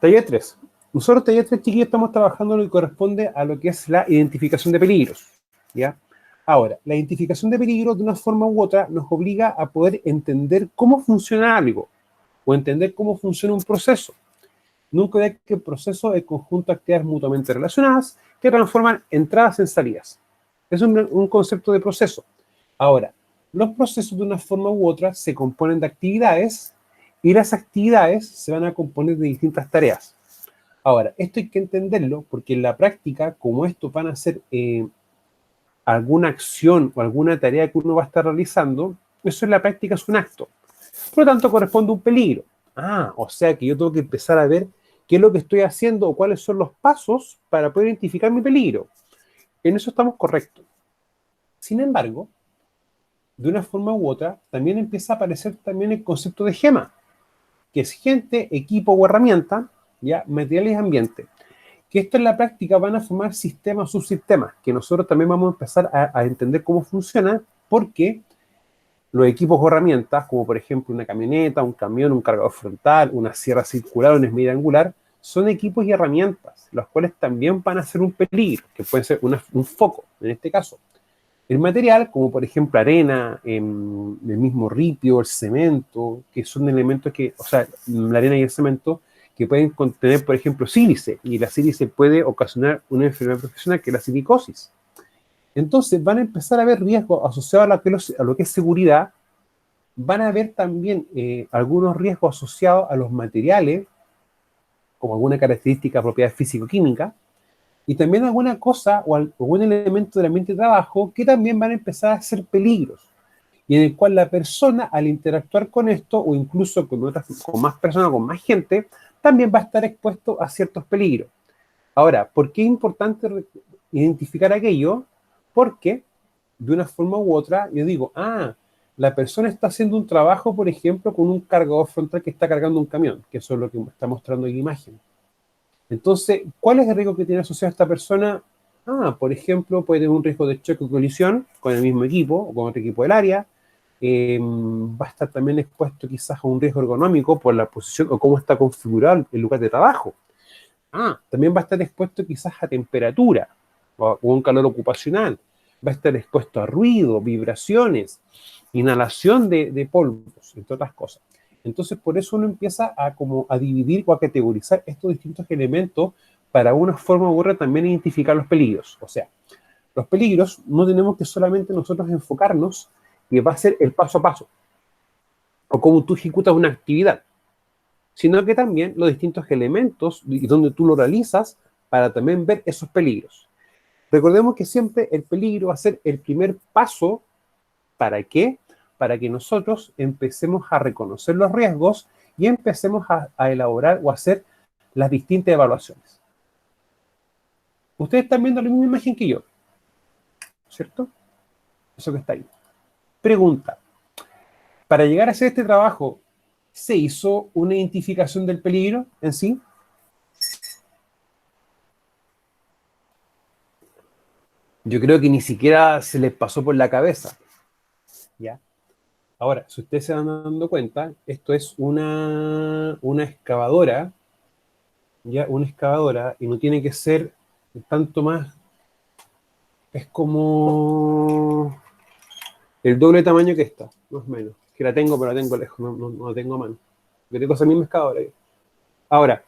Taller 3. Nosotros, taller 3, chiquillos, estamos trabajando en lo que corresponde a lo que es la identificación de peligros, ¿ya? Ahora, la identificación de peligros, de una forma u otra, nos obliga a poder entender cómo funciona algo, o entender cómo funciona un proceso. Nunca olvidar que el proceso es conjunto de actividades mutuamente relacionadas que transforman entradas en salidas. Es un concepto de proceso. Ahora, los procesos, de una forma u otra, se componen de actividades, y las actividades se van a componer de distintas tareas. Ahora, esto hay que entenderlo porque en la práctica, como esto van a ser alguna acción o alguna tarea que uno va a estar realizando, eso en la práctica es un acto. Por lo tanto, corresponde a un peligro. O sea que yo tengo que empezar a ver qué es lo que estoy haciendo o cuáles son los pasos para poder identificar mi peligro. En eso estamos correctos. Sin embargo, de una forma u otra, también empieza a aparecer también el concepto de GEMA, que es gente, equipo o herramienta, ya, materiales y ambiente. Que esto en la práctica van a formar sistemas o subsistemas, que nosotros también vamos a empezar a entender cómo funcionan, porque los equipos o herramientas, como por ejemplo una camioneta, un camión, un cargador frontal, una sierra circular, una esmilla angular, son equipos y herramientas, los cuales también van a ser un peligro, que puede ser un foco, en este caso. El material, como por ejemplo arena, el mismo ripio, el cemento, que son elementos que, o sea, la arena y el cemento, que pueden contener, por ejemplo, sílice, y la sílice puede ocasionar una enfermedad profesional, que es la silicosis. Entonces van a empezar a haber riesgos asociados a lo que es seguridad. Van a haber también algunos riesgos asociados a los materiales, como alguna característica, propiedad físico-química, y también alguna cosa o algún elemento del ambiente de trabajo que también van a empezar a ser peligros, y en el cual la persona, al interactuar con esto, o incluso con más personas, con más gente, también va a estar expuesto a ciertos peligros. Ahora, ¿por qué es importante identificar aquello? Porque, de una forma u otra, yo digo, la persona está haciendo un trabajo, por ejemplo, con un cargador frontal que está cargando un camión, que eso es lo que está mostrando en la imagen. Entonces, ¿cuál es el riesgo que tiene asociado esta persona? Por ejemplo, puede tener un riesgo de choque o colisión con el mismo equipo o con otro equipo del área. Va a estar también expuesto quizás a un riesgo ergonómico por la posición o cómo está configurado el lugar de trabajo. También va a estar expuesto quizás a temperatura o un calor ocupacional. Va a estar expuesto a ruido, vibraciones, inhalación de polvos, entre otras cosas. Entonces, por eso uno empieza a dividir o a categorizar estos distintos elementos para una forma u otra también identificar los peligros. O sea, los peligros no tenemos que solamente nosotros enfocarnos que va a ser el paso a paso o cómo tú ejecutas una actividad, sino que también los distintos elementos y donde tú lo realizas para también ver esos peligros. Recordemos que siempre el peligro va a ser el primer paso. ¿Para qué? Para que nosotros empecemos a reconocer los riesgos y empecemos a elaborar o a hacer las distintas evaluaciones. Ustedes están viendo la misma imagen que yo, ¿cierto? Eso que está ahí. Pregunta. Para llegar a hacer este trabajo, ¿se hizo una identificación del peligro en sí? Yo creo que ni siquiera se les pasó por la cabeza. ¿Ya? Ahora, si ustedes se van dando cuenta, esto es una excavadora, ¿ya? Una excavadora, y no tiene que ser tanto más, es como el doble de tamaño que esta, más o menos. Que la tengo, pero la tengo lejos, no la tengo a mano. Yo tengo esa misma excavadora. Ahora,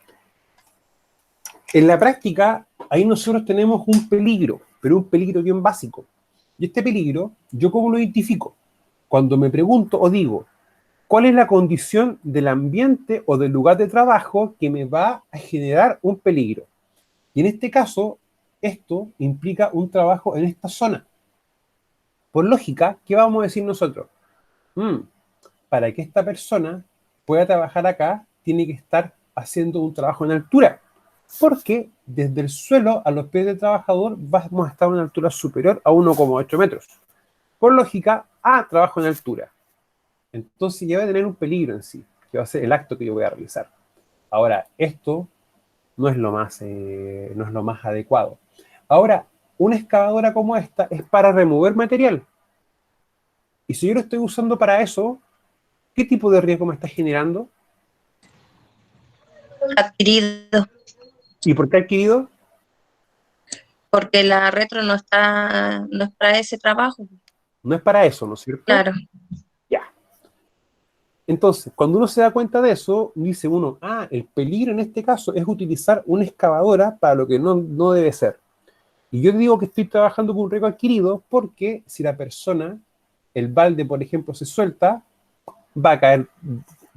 en la práctica, ahí nosotros tenemos un peligro, pero un peligro bien básico. Y este peligro, ¿yo cómo lo identifico? Cuando me pregunto o digo, ¿cuál es la condición del ambiente o del lugar de trabajo que me va a generar un peligro? Y en este caso, esto implica un trabajo en esta zona. Por lógica, ¿qué vamos a decir nosotros? Para que esta persona pueda trabajar acá, tiene que estar haciendo un trabajo en altura. Porque desde el suelo a los pies del trabajador vamos a estar a una altura superior a 1,8 metros. Por lógica, trabajo en altura. Entonces ya va a tener un peligro en sí, que va a ser el acto que yo voy a realizar. Ahora, esto no es lo más adecuado. Ahora, una excavadora como esta es para remover material. Y si yo lo estoy usando para eso, ¿qué tipo de riesgo me está generando? Adquirido, ¿Y por qué adquirido? porque la retro no está, no es para ese trabajo. No es para eso, ¿no es cierto? Claro, Ya. Entonces, cuando uno se da cuenta de eso, dice uno, ah, el peligro en este caso es utilizar una excavadora para lo que no debe ser. Y yo digo que estoy trabajando con un riesgo adquirido porque si la persona, el balde, por ejemplo, se suelta, va a caer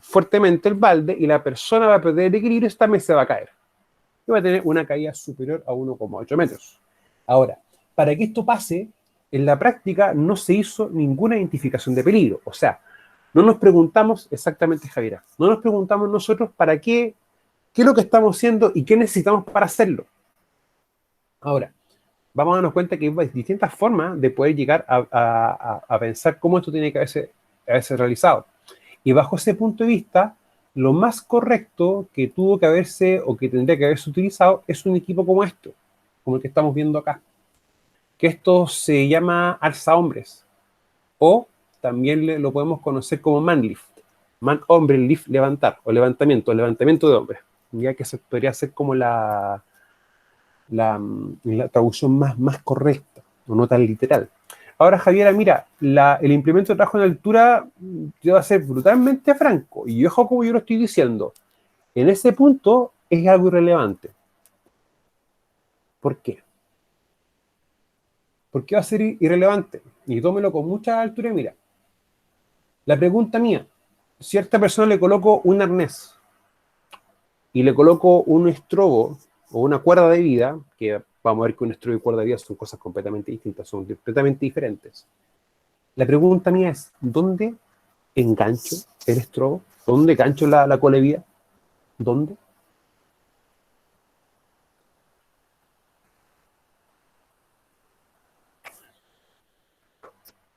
fuertemente el balde y la persona va a perder el equilibrio y esta también se va a caer. Y va a tener una caída superior a 1,8 metros. Ahora, para que esto pase, en la práctica no se hizo ninguna identificación de peligro. O sea, no nos preguntamos exactamente, Javiera, no nos preguntamos nosotros para qué es lo que estamos haciendo y qué necesitamos para hacerlo. Ahora, vamos a darnos cuenta que hay distintas formas de poder llegar a pensar cómo esto tiene que haberse realizado. Y bajo ese punto de vista, lo más correcto que tuvo que haberse o que tendría que haberse utilizado es un equipo como esto, como el que estamos viendo acá. Que esto se llama alza hombres o también lo podemos conocer como manlift. Man, hombre, lift, levantar o levantamiento de hombres. Ya que se podría ser como la traducción más correcta, o no tan literal. Ahora, Javiera, mira, el implemento de trabajo en altura, yo voy a ser brutalmente franco, y ojo como yo lo estoy diciendo, en ese punto es algo irrelevante. ¿Por qué? ¿Por qué va a ser irrelevante? Y tómelo con mucha altura y mira. La pregunta mía, si a esta persona le coloco un arnés y le coloco un estrobo o una cuerda de vida, que vamos a ver que un estrobo y cuerda de vida son cosas completamente distintas, son completamente diferentes. La pregunta mía es, ¿dónde engancho el estrobo? ¿Dónde engancho la cola de vida? ¿Dónde?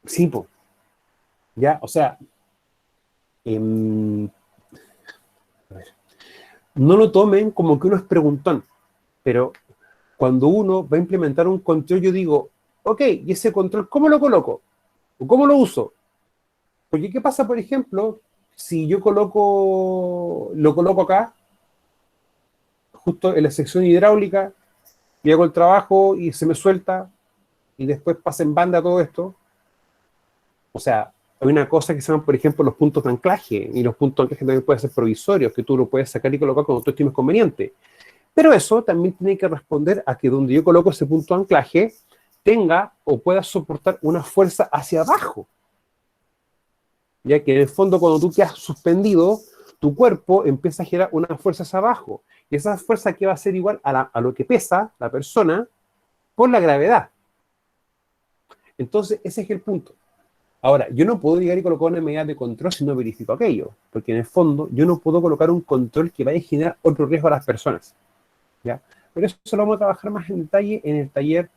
Sí, po. Ya, o sea, em, a ver, no lo tomen como que uno es preguntón, pero cuando uno va a implementar un control, yo digo, ok, ¿y ese control cómo lo coloco? ¿O cómo lo uso? Porque ¿qué pasa, por ejemplo, si yo lo coloco acá, justo en la sección hidráulica, y hago el trabajo y se me suelta, y después pasa en banda todo esto? O sea, hay una cosa que se llaman, por ejemplo, los puntos de anclaje, y los puntos de anclaje también pueden ser provisorios, que tú lo puedes sacar y colocar cuando tú estimes conveniente. Pero eso también tiene que responder a que donde yo coloco ese punto de anclaje tenga o pueda soportar una fuerza hacia abajo. Ya que en el fondo cuando tú quedas suspendido, tu cuerpo empieza a generar una fuerza hacia abajo. Y esa fuerza que va a ser igual a lo que pesa la persona por la gravedad. Entonces, ese es el punto. Ahora, yo no puedo llegar y colocar una medida de control si no verifico aquello, porque en el fondo yo no puedo colocar un control que vaya a generar otro riesgo a las personas, ¿ya? Pero eso lo vamos a trabajar más en detalle en el taller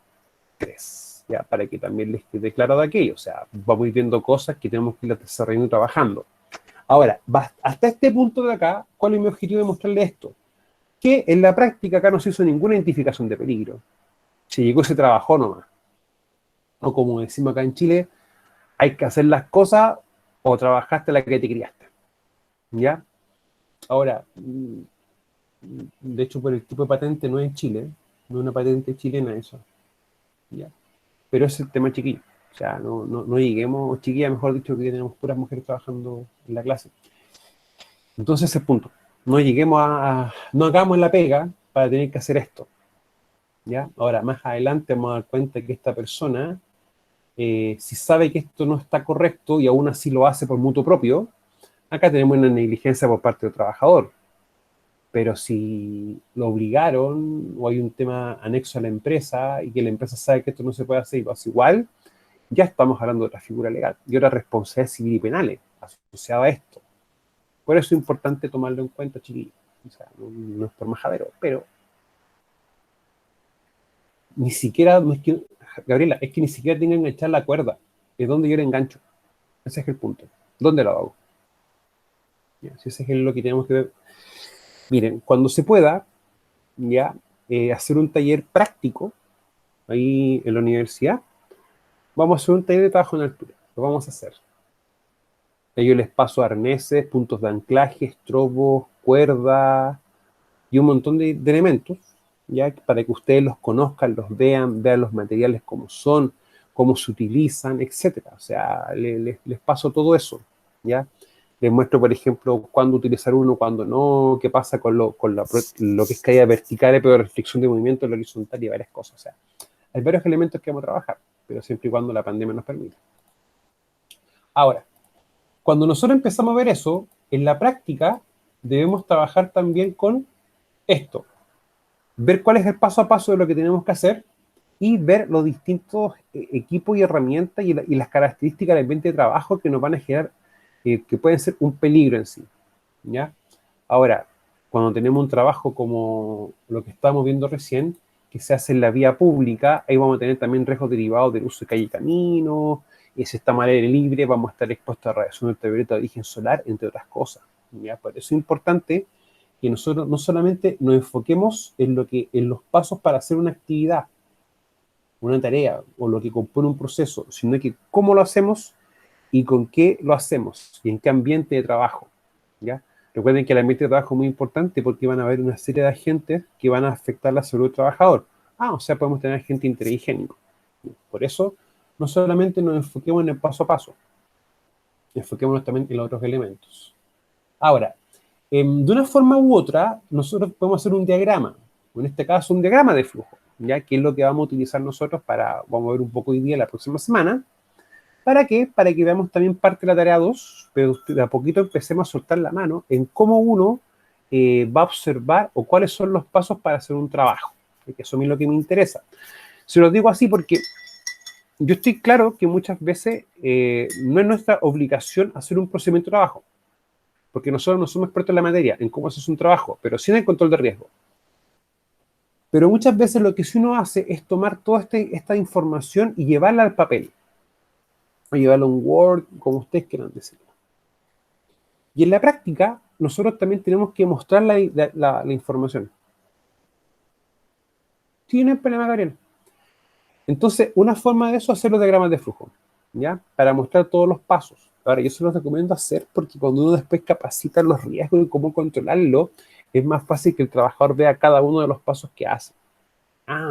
3, ¿ya? Para que también les quede claro de aquello, o sea, vamos a ir viendo cosas que tenemos que ir desarrollando y trabajando. Ahora, hasta este punto de acá, ¿cuál es mi objetivo de mostrarle esto? Que en la práctica acá no se hizo ninguna identificación de peligro, se llegó y se trabajó nomás, o como decimos acá en Chile, hay que hacer las cosas o trabajaste la que te criaste, ¿ya? Ahora, de hecho, por el tipo de patente no es en Chile, no es una patente chilena eso, ¿ya? Pero es el tema chiquillo. O sea, no lleguemos, chiquilla, mejor dicho, que tenemos puras mujeres trabajando en la clase. Entonces, ese punto. No lleguemos no hagamos la pega para tener que hacer esto, ¿ya? Ahora, más adelante vamos a dar cuenta que esta persona, si sabe que esto no está correcto y aún así lo hace por mutuo propio, acá tenemos una negligencia por parte del trabajador. Pero si lo obligaron o hay un tema anexo a la empresa y que la empresa sabe que esto no se puede hacer y lo hace igual, ya estamos hablando de otra figura legal y otra responsabilidad civil y penales asociada a esto. Por eso es importante tomarlo en cuenta, chiquillos. O sea, no es por majadero, pero ni siquiera, no es que, Gabriela, es que ni siquiera tengan que echar la cuerda. Es donde yo le engancho. Ese es el punto. ¿Dónde lo hago? Ya, si ese es lo que tenemos que ver. Miren, cuando se pueda, ya, hacer un taller práctico ahí en la universidad, vamos a hacer un taller de trabajo en altura. Lo vamos a hacer. Yo les paso arneses, puntos de anclaje, estrobos, cuerda, y un montón de elementos, ¿ya? Para que ustedes los conozcan, los vean, vean los materiales como son, cómo se utilizan, etcétera. O sea, les paso todo eso, ¿ya? Les muestro, por ejemplo, cuándo utilizar uno, cuándo no, qué pasa con lo que es caída vertical, pero restricción de movimiento en la horizontal y varias cosas. O sea, hay varios elementos que vamos a trabajar, pero siempre y cuando la pandemia nos permita. Ahora, cuando nosotros empezamos a ver eso, en la práctica debemos trabajar también con esto, ver cuál es el paso a paso de lo que tenemos que hacer y ver los distintos equipos y herramientas y las características del ambiente de trabajo que nos van a generar, que pueden ser un peligro en sí, ¿ya? Ahora, cuando tenemos un trabajo como lo que estábamos viendo recién, que se hace en la vía pública, ahí vamos a tener también riesgos derivados del uso de calle y camino, y si estamos al aire libre, vamos a estar expuestos a radiación ultravioleta de origen solar, entre otras cosas, ¿ya? Por eso es importante que nosotros no solamente nos enfoquemos en los pasos para hacer una actividad, una tarea o lo que compone un proceso, sino que cómo lo hacemos y con qué lo hacemos y en qué ambiente de trabajo, ¿ya? Recuerden que el ambiente de trabajo es muy importante porque van a haber una serie de agentes que van a afectar la salud del trabajador. O sea, podemos tener agente interhigiénico. Por eso, no solamente nos enfoquemos en el paso a paso, enfoquémonos también en los otros elementos. Ahora, de una forma u otra, nosotros podemos hacer un diagrama, en este caso un diagrama de flujo, ¿ya? Que es lo que vamos a utilizar nosotros vamos a ver un poco hoy día, la próxima semana. ¿Para qué? Para que veamos también parte de la tarea 2, pero de a poquito empecemos a soltar la mano en cómo uno va a observar o cuáles son los pasos para hacer un trabajo, que eso a mí es lo que me interesa. Se lo digo así porque yo estoy claro que muchas veces no es nuestra obligación hacer un procedimiento de trabajo, porque nosotros no somos expertos en la materia, en cómo se hace un trabajo, pero sí en el control de riesgo. Pero muchas veces lo que sí uno hace es tomar toda esta información y llevarla al papel, o llevarla a un Word, como ustedes quieran decirlo. Y en la práctica, nosotros también tenemos que mostrar la información. ¿Tiene problema, Gabriel? Entonces, una forma de eso es hacer los diagramas de flujo, ¿ya? Para mostrar todos los pasos. Ahora, yo se los recomiendo hacer porque cuando uno después capacita los riesgos y cómo controlarlo, es más fácil que el trabajador vea cada uno de los pasos que hace.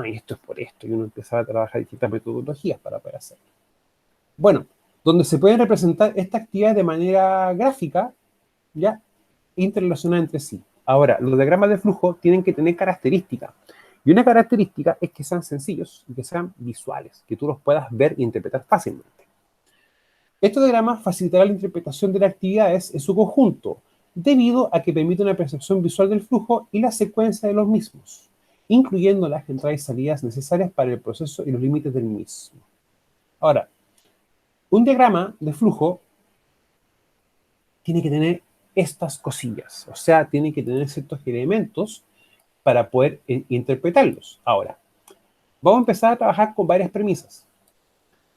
Esto es por esto. Y uno empieza a trabajar distintas metodologías para poder hacerlo. Bueno, donde se pueden representar estas actividades de manera gráfica, ¿ya? Interrelacionadas entre sí. Ahora, los diagramas de flujo tienen que tener características. Y una característica es que sean sencillos y que sean visuales, que tú los puedas ver e interpretar fácilmente. Estos diagramas facilitarán la interpretación de las actividades en su conjunto, debido a que permite una percepción visual del flujo y la secuencia de los mismos, incluyendo las entradas y salidas necesarias para el proceso y los límites del mismo. Ahora, un diagrama de flujo tiene que tener estas cosillas, o sea, tiene que tener ciertos elementos para poder interpretarlos. Ahora, vamos a empezar a trabajar con varias premisas.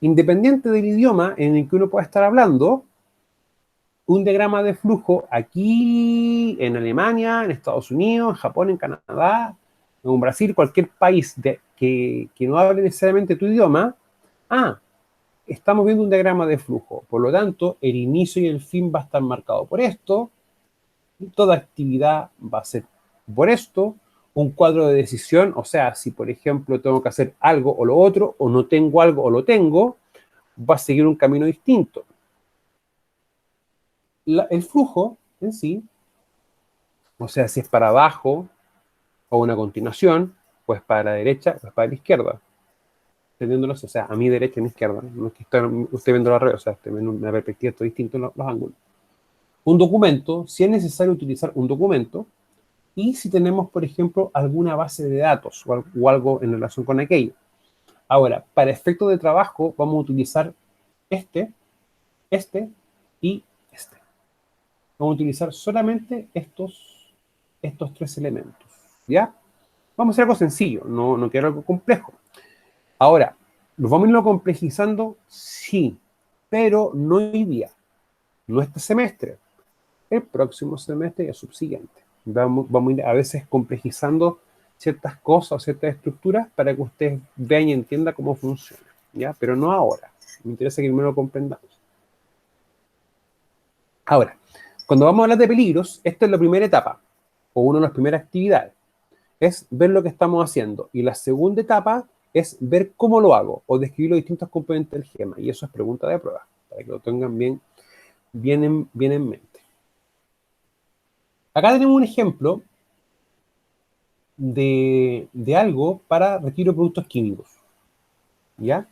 Independiente del idioma en el que uno pueda estar hablando, un diagrama de flujo aquí en Alemania, en Estados Unidos, en Japón, en Canadá, en Brasil, cualquier país que no hable necesariamente tu idioma, estamos viendo un diagrama de flujo. Por lo tanto, el inicio y el fin va a estar marcado por esto, toda actividad va a ser por esto, un cuadro de decisión, o sea, si por ejemplo tengo que hacer algo o lo otro, o no tengo algo o lo tengo, va a seguir un camino distinto. El flujo en sí, o sea, si es para abajo o una continuación, pues para la derecha, pues para la izquierda. Entendiéndolo, o sea, a mi derecha y a mi izquierda. No es que usted viendo la red, o sea, usted viendo una perspectiva todo distinto los ángulos. Un documento, si es necesario utilizar un documento, y si tenemos, por ejemplo, alguna base de datos o algo en relación con aquello. Ahora, para efectos de trabajo, vamos a utilizar este y este. Vamos a utilizar solamente estos tres elementos, ¿ya? Vamos a hacer algo sencillo, no quiero algo complejo. Ahora, ¿nos vamos a irlo complejizando? Sí, pero no hoy día, no este semestre, el próximo semestre y el subsiguiente. Vamos a ir a veces complejizando ciertas cosas o ciertas estructuras para que ustedes vean y entiendan cómo funciona, ¿ya? Pero no ahora. Me interesa que primero lo comprendamos. Ahora, cuando vamos a hablar de peligros, esta es la primera etapa. o una de las primeras actividades, es ver lo que estamos haciendo. Y la segunda etapa es ver cómo lo hago, o describir los distintos componentes del GEMA. Y eso es pregunta de prueba, para que lo tengan bien en mente. Acá tenemos un ejemplo de algo para retiro de productos químicos. ¿Ya?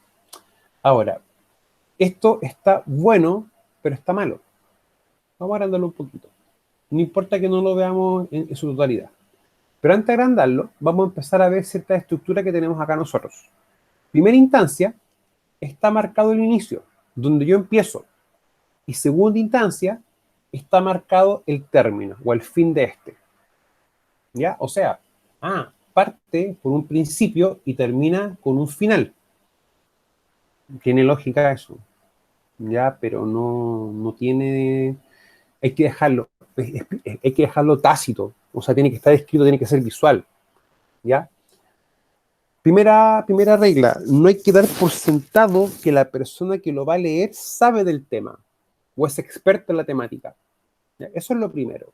Ahora, esto está bueno, pero está malo. Vamos a agrandarlo un poquito. No importa que no lo veamos en su totalidad. Pero antes de agrandarlo, vamos a empezar a ver cierta estructura que tenemos acá nosotros. Primera instancia, está marcado el inicio, donde yo empiezo. Y segunda instancia, está marcado el término o el fin de este. ¿Ya? O sea, parte por un principio y termina con un final. Tiene lógica eso. ¿Ya? Pero no tiene... Hay que dejarlo tácito. O sea, tiene que estar escrito, tiene que ser visual. ¿Ya? Primera regla, no hay que dar por sentado que la persona que lo va a leer sabe del tema o es experta en la temática. ¿Ya? Eso es lo primero,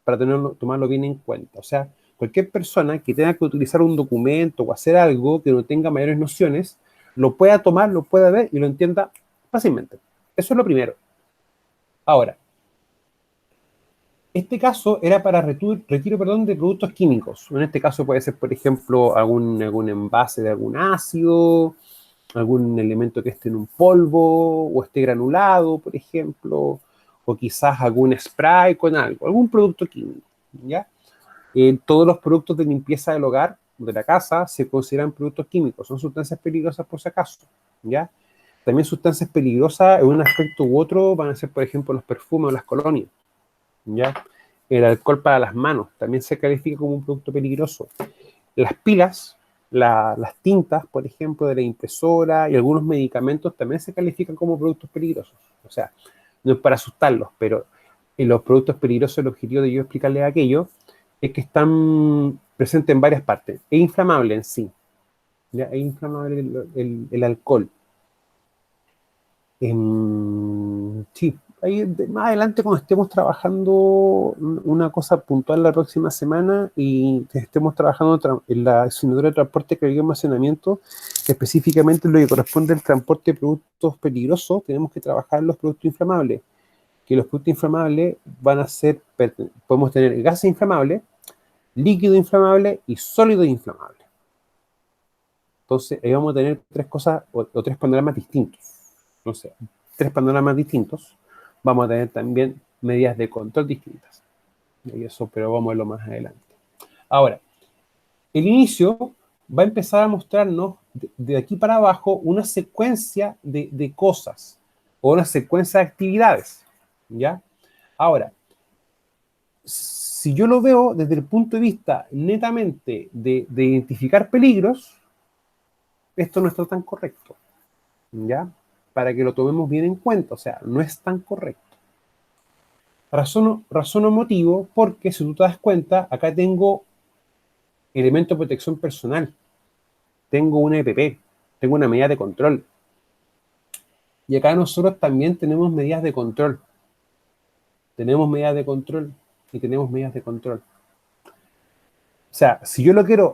para tomarlo bien en cuenta. O sea, cualquier persona que tenga que utilizar un documento o hacer algo que no tenga mayores nociones, lo pueda tomar, lo pueda ver y lo entienda fácilmente. Eso es lo primero. Ahora, este caso era para retiro de productos químicos. En este caso puede ser, por ejemplo, algún envase de algún ácido, algún elemento que esté en un polvo o esté granulado, por ejemplo, o quizás algún spray con algo, algún producto químico, ¿ya? Todos los productos de limpieza del hogar, de la casa, se consideran productos químicos, son sustancias peligrosas por si acaso, ¿ya? También sustancias peligrosas en un aspecto u otro van a ser, por ejemplo, los perfumes o las colonias, ¿ya? El alcohol para las manos también se califica como un producto peligroso. Las pilas, las tintas, por ejemplo, de la impresora y algunos medicamentos también se califican como productos peligrosos. O sea, no es para asustarlos, pero en los productos peligrosos el objetivo de yo explicarles aquello es que están presentes en varias partes. Es inflamable en sí. ¿Ya? Es inflamable el alcohol. Sí, ahí más adelante cuando estemos trabajando una cosa puntual la próxima semana y estemos trabajando en la asignatura de transporte, carga y almacenamiento, específicamente en lo que corresponde al transporte de productos peligrosos, tenemos que trabajar en los productos inflamables, que los productos inflamables van a ser, podemos tener gases inflamables, líquido inflamable y sólido inflamable. Entonces ahí vamos a tener tres cosas o tres panoramas distintos. Entonces, tres panoramas distintos, vamos a tener también medidas de control distintas. Y eso, pero vamos a verlo más adelante. Ahora, el inicio va a empezar a mostrarnos de aquí para abajo una secuencia de cosas o una secuencia de actividades. ¿Ya? Ahora, si yo lo veo desde el punto de vista netamente de identificar peligros, esto no está tan correcto. ¿Ya? Para que lo tomemos bien en cuenta, o sea, no es tan correcto. Razono motivo porque si tú te das cuenta, acá tengo elemento de protección personal, tengo una EPP, tengo una medida de control. Y acá nosotros también tenemos medidas de control. Tenemos medidas de control y tenemos medidas de control. O sea, si yo lo quiero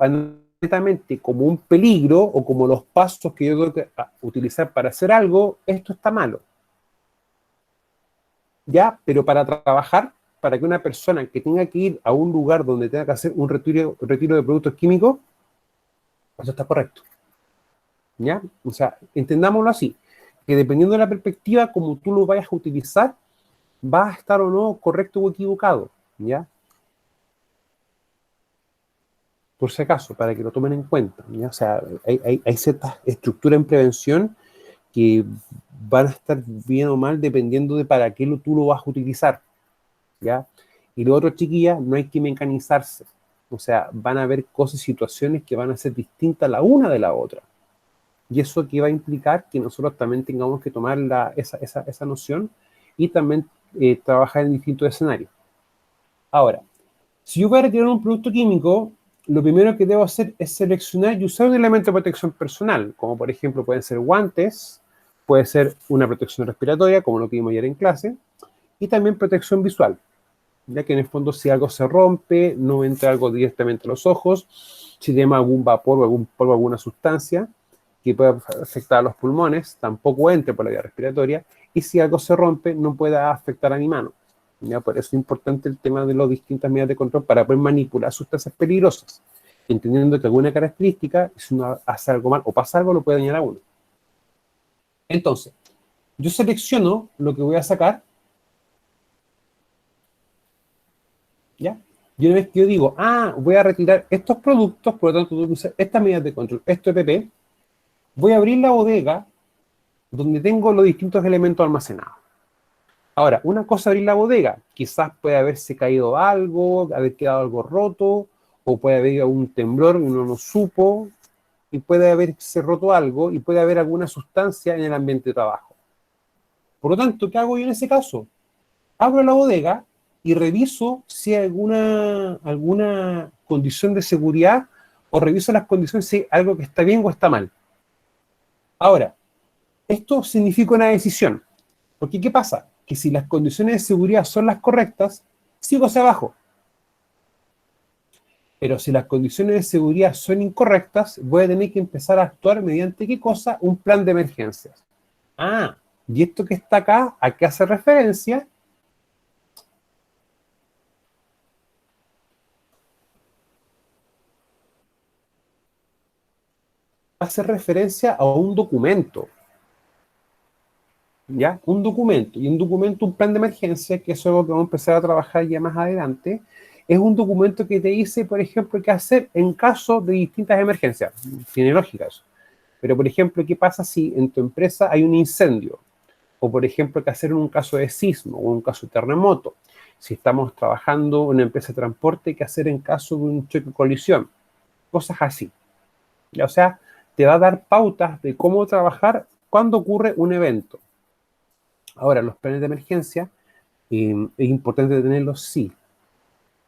netamente como un peligro o como los pasos que yo tengo que utilizar para hacer algo, esto está malo. ¿Ya? Pero para trabajar, para que una persona que tenga que ir a un lugar donde tenga que hacer un retiro de productos químicos, eso está correcto. ¿Ya? O sea, entendámoslo así, que dependiendo de la perspectiva, como tú lo vayas a utilizar, va a estar o no correcto o equivocado. ¿Ya? Por si acaso, para que lo tomen en cuenta. ¿Ya? O sea, hay ciertas estructuras en prevención que van a estar bien o mal dependiendo de para qué tú lo vas a utilizar, ¿ya? Y lo otro, chiquillas, no hay que mecanizarse, o sea, van a haber cosas y situaciones que van a ser distintas la una de la otra, y eso que va a implicar que nosotros también tengamos que tomar esa noción y también trabajar en distintos escenarios. Ahora, si yo voy a retirar un producto químico, lo primero que debo hacer es seleccionar y usar un elemento de protección personal, como por ejemplo pueden ser guantes, puede ser una protección respiratoria, como lo que vimos ayer en clase, y también protección visual. ya que en el fondo si algo se rompe, no entra algo directamente a los ojos, si tenemos algún vapor o algún polvo, alguna sustancia que pueda afectar a los pulmones, tampoco entre por la vía respiratoria, y si algo se rompe, no pueda afectar a mi mano. ¿Ya? Por eso es importante el tema de las distintas medidas de control para poder manipular sustancias peligrosas, entendiendo que alguna característica, si uno hace algo mal o pasa algo, lo puede dañar a uno. Entonces, yo selecciono lo que voy a sacar, ¿ya? Y una vez que yo digo, voy a retirar estos productos, por lo tanto, tengo que usar estas medidas de control, esto EPP, voy a abrir la bodega donde tengo los distintos elementos almacenados. Ahora, una cosa es abrir la bodega, quizás puede haberse caído algo, haber quedado algo roto, o puede haber un temblor y uno no supo, y puede haberse roto algo, y puede haber alguna sustancia en el ambiente de trabajo. Por lo tanto, ¿qué hago yo en ese caso? Abro la bodega y reviso si hay alguna condición de seguridad, o reviso las condiciones si hay algo que está bien o está mal. Ahora, esto significa una decisión. Porque, ¿qué pasa? Que si las condiciones de seguridad son las correctas, sigo hacia abajo. Pero si las condiciones de seguridad son incorrectas, voy a tener que empezar a actuar mediante, ¿qué cosa? Un plan de emergencias. Y esto que está acá, ¿a qué hace referencia? Hace referencia a un documento. ¿Ya? Un documento. Y un documento, un plan de emergencia, que es algo que vamos a empezar a trabajar ya más adelante, es un documento que te dice, por ejemplo, qué hacer en caso de distintas emergencias. Tiene lógica eso. Pero, por ejemplo, ¿qué pasa si en tu empresa hay un incendio? O, por ejemplo, qué hacer en un caso de sismo o un caso de terremoto. Si estamos trabajando en una empresa de transporte, ¿qué hacer en caso de un choque o colisión? Cosas así. ¿Ya? O sea, te va a dar pautas de cómo trabajar cuando ocurre un evento. Ahora, los planes de emergencia, es importante tenerlos, sí.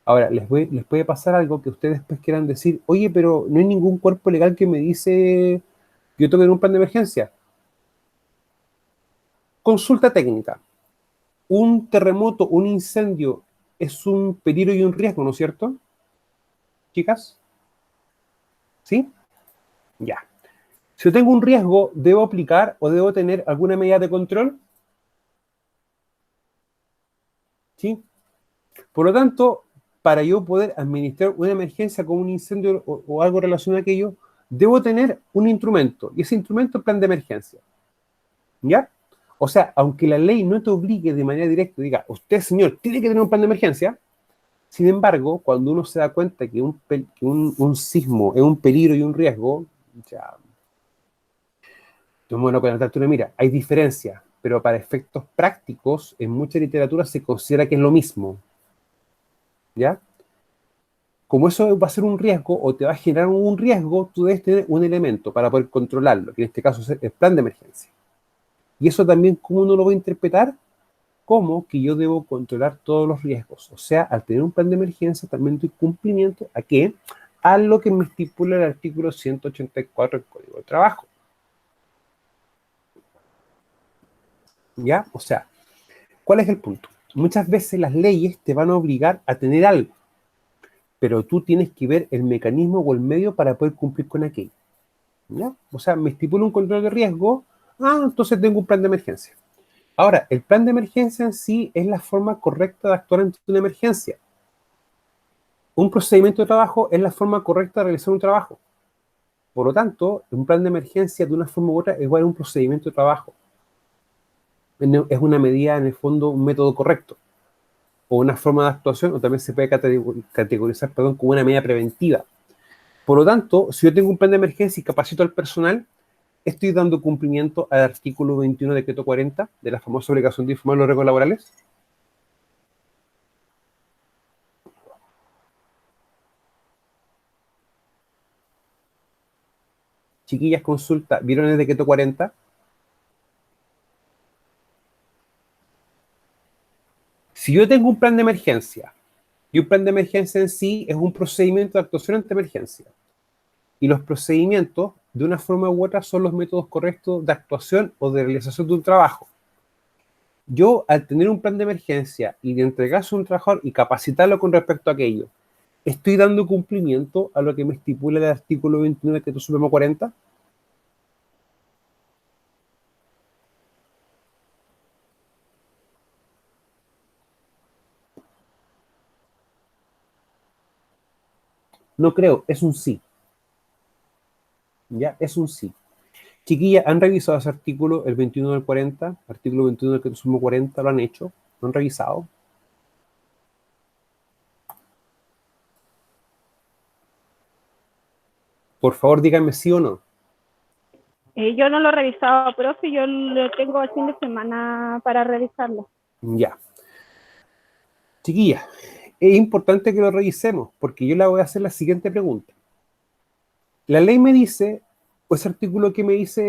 Ahora, les puede pasar algo que ustedes después quieran decir, oye, pero no hay ningún cuerpo legal que me dice que yo tengo que tener un plan de emergencia. Consulta técnica. Un terremoto, un incendio, es un peligro y un riesgo, ¿no es cierto? Chicas, ¿sí? Ya. Si yo tengo un riesgo, ¿debo aplicar o debo tener alguna medida de control? ¿Sí? Por lo tanto, para yo poder administrar una emergencia como un incendio o algo relacionado a aquello, debo tener un instrumento, y ese instrumento es el plan de emergencia. ¿Ya? O sea, aunque la ley no te obligue de manera directa, diga, usted, señor, tiene que tener un plan de emergencia, sin embargo, cuando uno se da cuenta que un sismo es un peligro y un riesgo, ya, bueno, con la altura, mira, hay diferencias, pero para efectos prácticos, en mucha literatura se considera que es lo mismo. ¿Ya? Como eso va a ser un riesgo o te va a generar un riesgo, tú debes tener un elemento para poder controlarlo, que en este caso es el plan de emergencia. Y eso también, ¿cómo uno lo va a interpretar? Como que yo debo controlar todos los riesgos. O sea, al tener un plan de emergencia, también doy cumplimiento ¿a qué? A lo que me estipula el artículo 184 del Código de Trabajo. ¿Ya? O sea, ¿cuál es el punto? Muchas veces las leyes te van a obligar a tener algo, pero tú tienes que ver el mecanismo o el medio para poder cumplir con aquello. ¿Ya? O sea, me estipula un control de riesgo, entonces tengo un plan de emergencia. Ahora, el plan de emergencia en sí es la forma correcta de actuar ante una emergencia. Un procedimiento de trabajo es la forma correcta de realizar un trabajo. Por lo tanto, un plan de emergencia de una forma u otra es igual a un procedimiento de trabajo. Es una medida, en el fondo, un método correcto. O una forma de actuación, o también se puede categorizar, como una medida preventiva. Por lo tanto, si yo tengo un plan de emergencia y capacito al personal, estoy dando cumplimiento al artículo 21 del decreto 40 de la famosa obligación de informar los riesgos laborales. Chiquillas, consulta, ¿vieron el decreto 40? Si yo tengo un plan de emergencia, y un plan de emergencia en sí es un procedimiento de actuación ante emergencia, y los procedimientos, de una forma u otra, son los métodos correctos de actuación o de realización de un trabajo. Yo, al tener un plan de emergencia y de entregarse a un trabajador y capacitarlo con respecto a aquello, ¿estoy dando cumplimiento a lo que me estipula el artículo 29 del Decreto Supremo 40? No creo, es un sí. ¿Ya? Es un sí. Chiquillas, ¿han revisado ese artículo, el 21 del 40? Artículo 21 del Decreto Supremo 40, ¿lo han hecho? ¿Lo han revisado? Por favor, díganme sí o no. Yo no lo he revisado, profe, yo lo tengo el fin de semana para revisarlo. Ya. Chiquillas, es importante que lo revisemos, porque yo le voy a hacer la siguiente pregunta. La ley me dice, o ese artículo que me dice...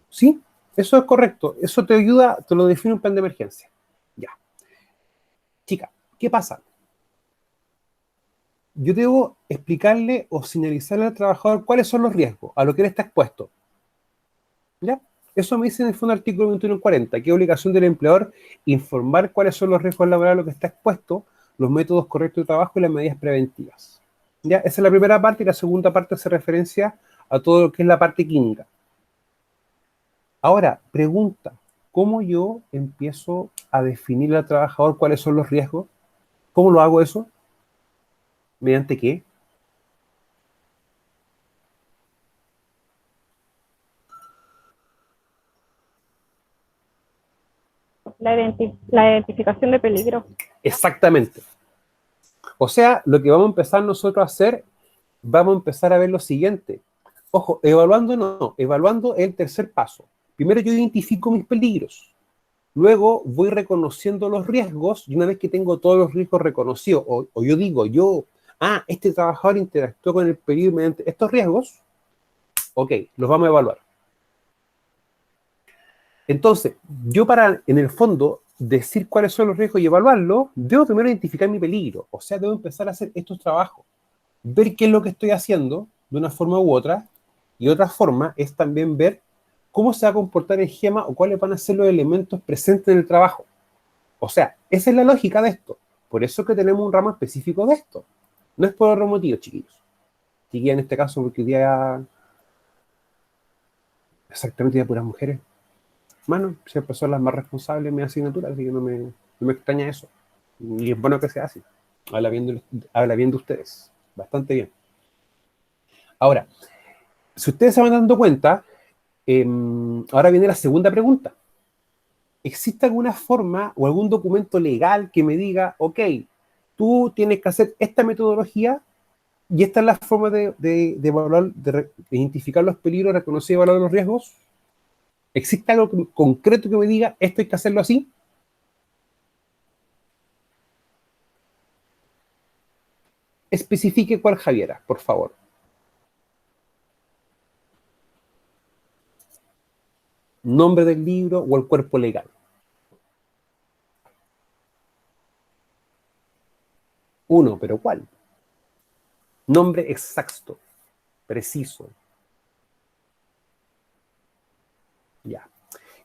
Sí, eso es correcto. Eso te ayuda, te lo define un plan de emergencia. Ya. Chica, ¿qué pasa? Yo debo explicarle o señalizarle al trabajador cuáles son los riesgos a lo que él está expuesto. ¿Ya? Eso me dice en el fondo el artículo 2140, que es obligación del empleador informar cuáles son los riesgos laborales a los que está expuesto, los métodos correctos de trabajo y las medidas preventivas. ¿Ya? Esa es la primera parte, y la segunda parte hace referencia a todo lo que es la parte química. Ahora, pregunta, ¿cómo yo empiezo a definir al trabajador cuáles son los riesgos? ¿Cómo lo hago eso? ¿Mediante qué? La identificación de peligro. Exactamente. O sea, lo que vamos a empezar nosotros a hacer, vamos a empezar a ver lo siguiente. Ojo, evaluando no, evaluando es el tercer paso. Primero yo identifico mis peligros. Luego voy reconociendo los riesgos, y una vez que tengo todos los riesgos reconocidos, o yo digo, este trabajador interactuó con el peligro mediante estos riesgos, ok, los vamos a evaluar. Entonces, yo para, en el fondo, decir cuáles son los riesgos y evaluarlos, debo primero identificar mi peligro. O sea, debo empezar a hacer estos trabajos. Ver qué es lo que estoy haciendo, de una forma u otra, y otra forma es también ver cómo se va a comportar el GEMA o cuáles van a ser los elementos presentes en el trabajo. O sea, esa es la lógica de esto. Por eso es que tenemos un ramo específico de esto. No es por otro motivo, chiquillos. Chiquillas en este caso, porque hoy día exactamente de puras mujeres. Bueno, siempre son las más responsables de mi asignatura, así que no me extraña eso. Y es bueno que sea así. Habla bien de ustedes. Bastante bien. Ahora, si ustedes se van dando cuenta, ahora viene la segunda pregunta. ¿Existe alguna forma o algún documento legal que me diga, ok, tú tienes que hacer esta metodología y esta es la forma de evaluar, de identificar los peligros, reconocer y evaluar los riesgos? ¿Existe algo concreto que me diga, esto hay que hacerlo así? Especifique cuál, Javiera, por favor. Nombre del libro o el cuerpo legal. Uno, pero ¿cuál? Nombre exacto, preciso. Ya.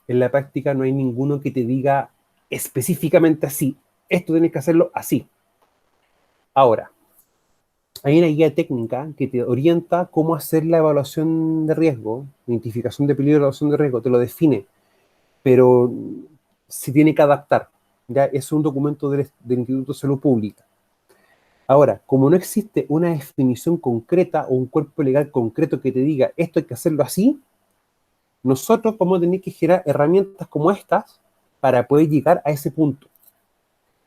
En la práctica no hay ninguno que te diga específicamente así. Esto tienes que hacerlo así. Ahora, hay una guía técnica que te orienta cómo hacer la evaluación de riesgo, identificación de peligro y evaluación de riesgo, te lo define, pero se tiene que adaptar. Ya es un documento del Instituto de Salud Pública. Ahora, como no existe una definición concreta o un cuerpo legal concreto que te diga esto hay que hacerlo así, nosotros vamos a tener que generar herramientas como estas para poder llegar a ese punto.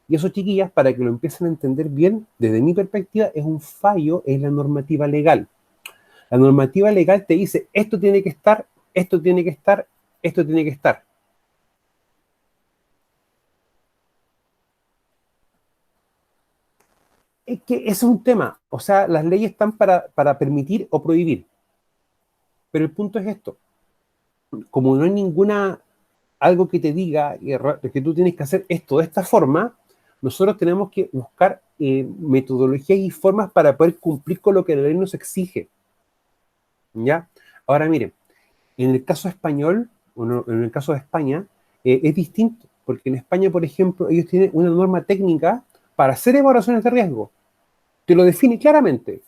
Y eso, chiquillas, para que lo empiecen a entender bien, desde mi perspectiva, es un fallo en la normativa legal. La normativa legal te dice, esto tiene que estar, esto tiene que estar, esto tiene que estar. Es que ese es un tema. O sea, las leyes están para permitir o prohibir. Pero el punto es esto. Como no hay ninguna, algo que te diga que tú tienes que hacer esto de esta forma, nosotros tenemos que buscar metodologías y formas para poder cumplir con lo que la ley nos exige. ¿Ya? Ahora miren, en el caso español, en el caso de España, es distinto, porque en España, por ejemplo, ellos tienen una norma técnica para hacer evaluaciones de riesgo. Te lo define claramente.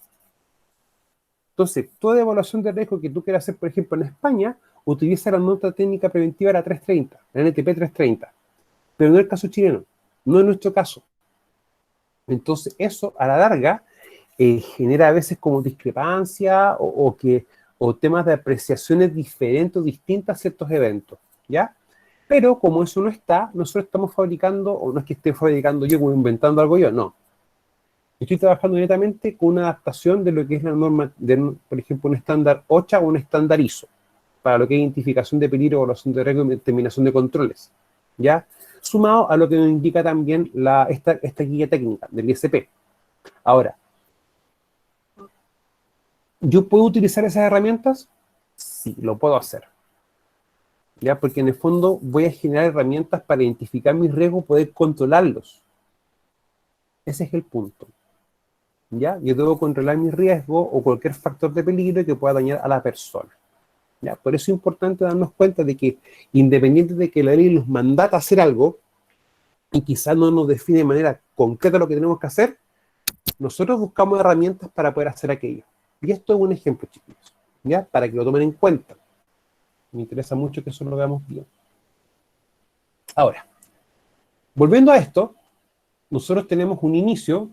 Entonces, toda evaluación de riesgo que tú quieras hacer, por ejemplo, en España, utiliza la nota técnica preventiva, la 330, la NTP 330. Pero no es el caso chileno, no es nuestro caso. Entonces, eso a la larga genera a veces como discrepancia o temas de apreciaciones diferentes o distintas a ciertos eventos, ¿ya? Pero como eso no está, nosotros estamos fabricando, o no es que esté fabricando yo como inventando algo yo, no. Estoy trabajando netamente con una adaptación de lo que es la norma, por ejemplo, un estándar OCHA o un estándar ISO, para lo que es identificación de peligro, evaluación de riesgo y determinación de controles, ¿ya? Sumado a lo que nos indica también esta guía técnica del ISP. Ahora, ¿yo puedo utilizar esas herramientas? Sí, lo puedo hacer, ¿ya? Porque en el fondo voy a generar herramientas para identificar mis riesgos, poder controlarlos. Ese es el punto, ¿ya? Yo debo controlar mis riesgos o cualquier factor de peligro que pueda dañar a la persona, ¿ya? Por eso es importante darnos cuenta de que, independiente de que la ley nos mandata hacer algo, y quizás no nos define de manera concreta lo que tenemos que hacer, nosotros buscamos herramientas para poder hacer aquello. Y esto es un ejemplo, chicos, ¿ya? Para que lo tomen en cuenta. Me interesa mucho que eso lo veamos bien. Ahora, volviendo a esto, nosotros tenemos un inicio,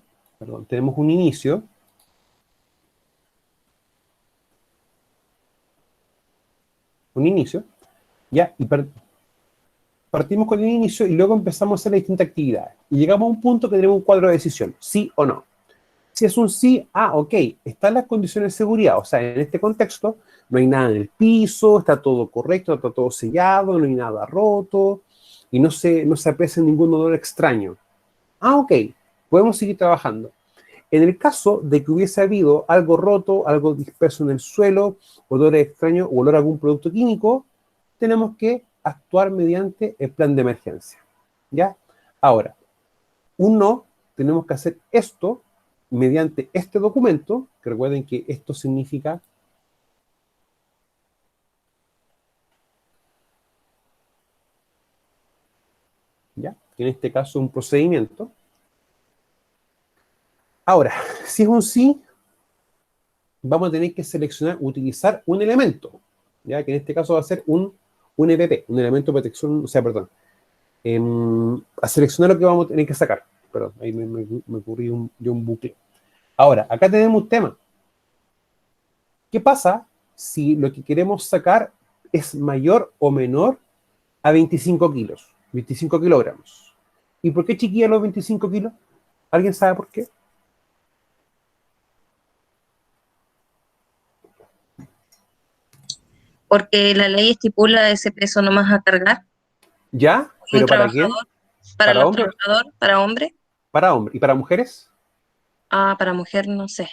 ¿ya? Y partimos con el inicio y luego empezamos a hacer las distintas actividades. Y llegamos a un punto que tenemos un cuadro de decisión, sí o no. Si es un sí, ok, están las condiciones de seguridad, o sea, en este contexto no hay nada en el piso, está todo correcto, está todo sellado, no hay nada roto, y no se aprecia ningún olor extraño. Ok, podemos seguir trabajando. En el caso de que hubiese habido algo roto, algo disperso en el suelo, olor extraño o olor a algún producto químico, tenemos que actuar mediante el plan de emergencia, ¿ya? Ahora, un no, tenemos que hacer esto mediante este documento, que recuerden que esto significa ¿ya? Que en este caso es un procedimiento. Ahora, si es un sí, vamos a tener que seleccionar, utilizar un elemento, ¿ya? Que en este caso va a ser un EPP, un elemento de protección, o sea, perdón, a seleccionar lo que vamos a tener que sacar. Perdón, ahí me ocurrió un bucle. Ahora, acá tenemos un tema. ¿Qué pasa si lo que queremos sacar es mayor o menor a 25 kilos, 25 kilogramos? ¿Y por qué chiquilla los 25 kilos? ¿Alguien sabe por qué? Porque la ley estipula ese peso nomás a cargar. ¿Ya? Un ¿Pero para quién? trabajador, para ¿Para los hombre? trabajadores, para hombre, Para hombre. ¿Y para mujeres? para mujer no sé.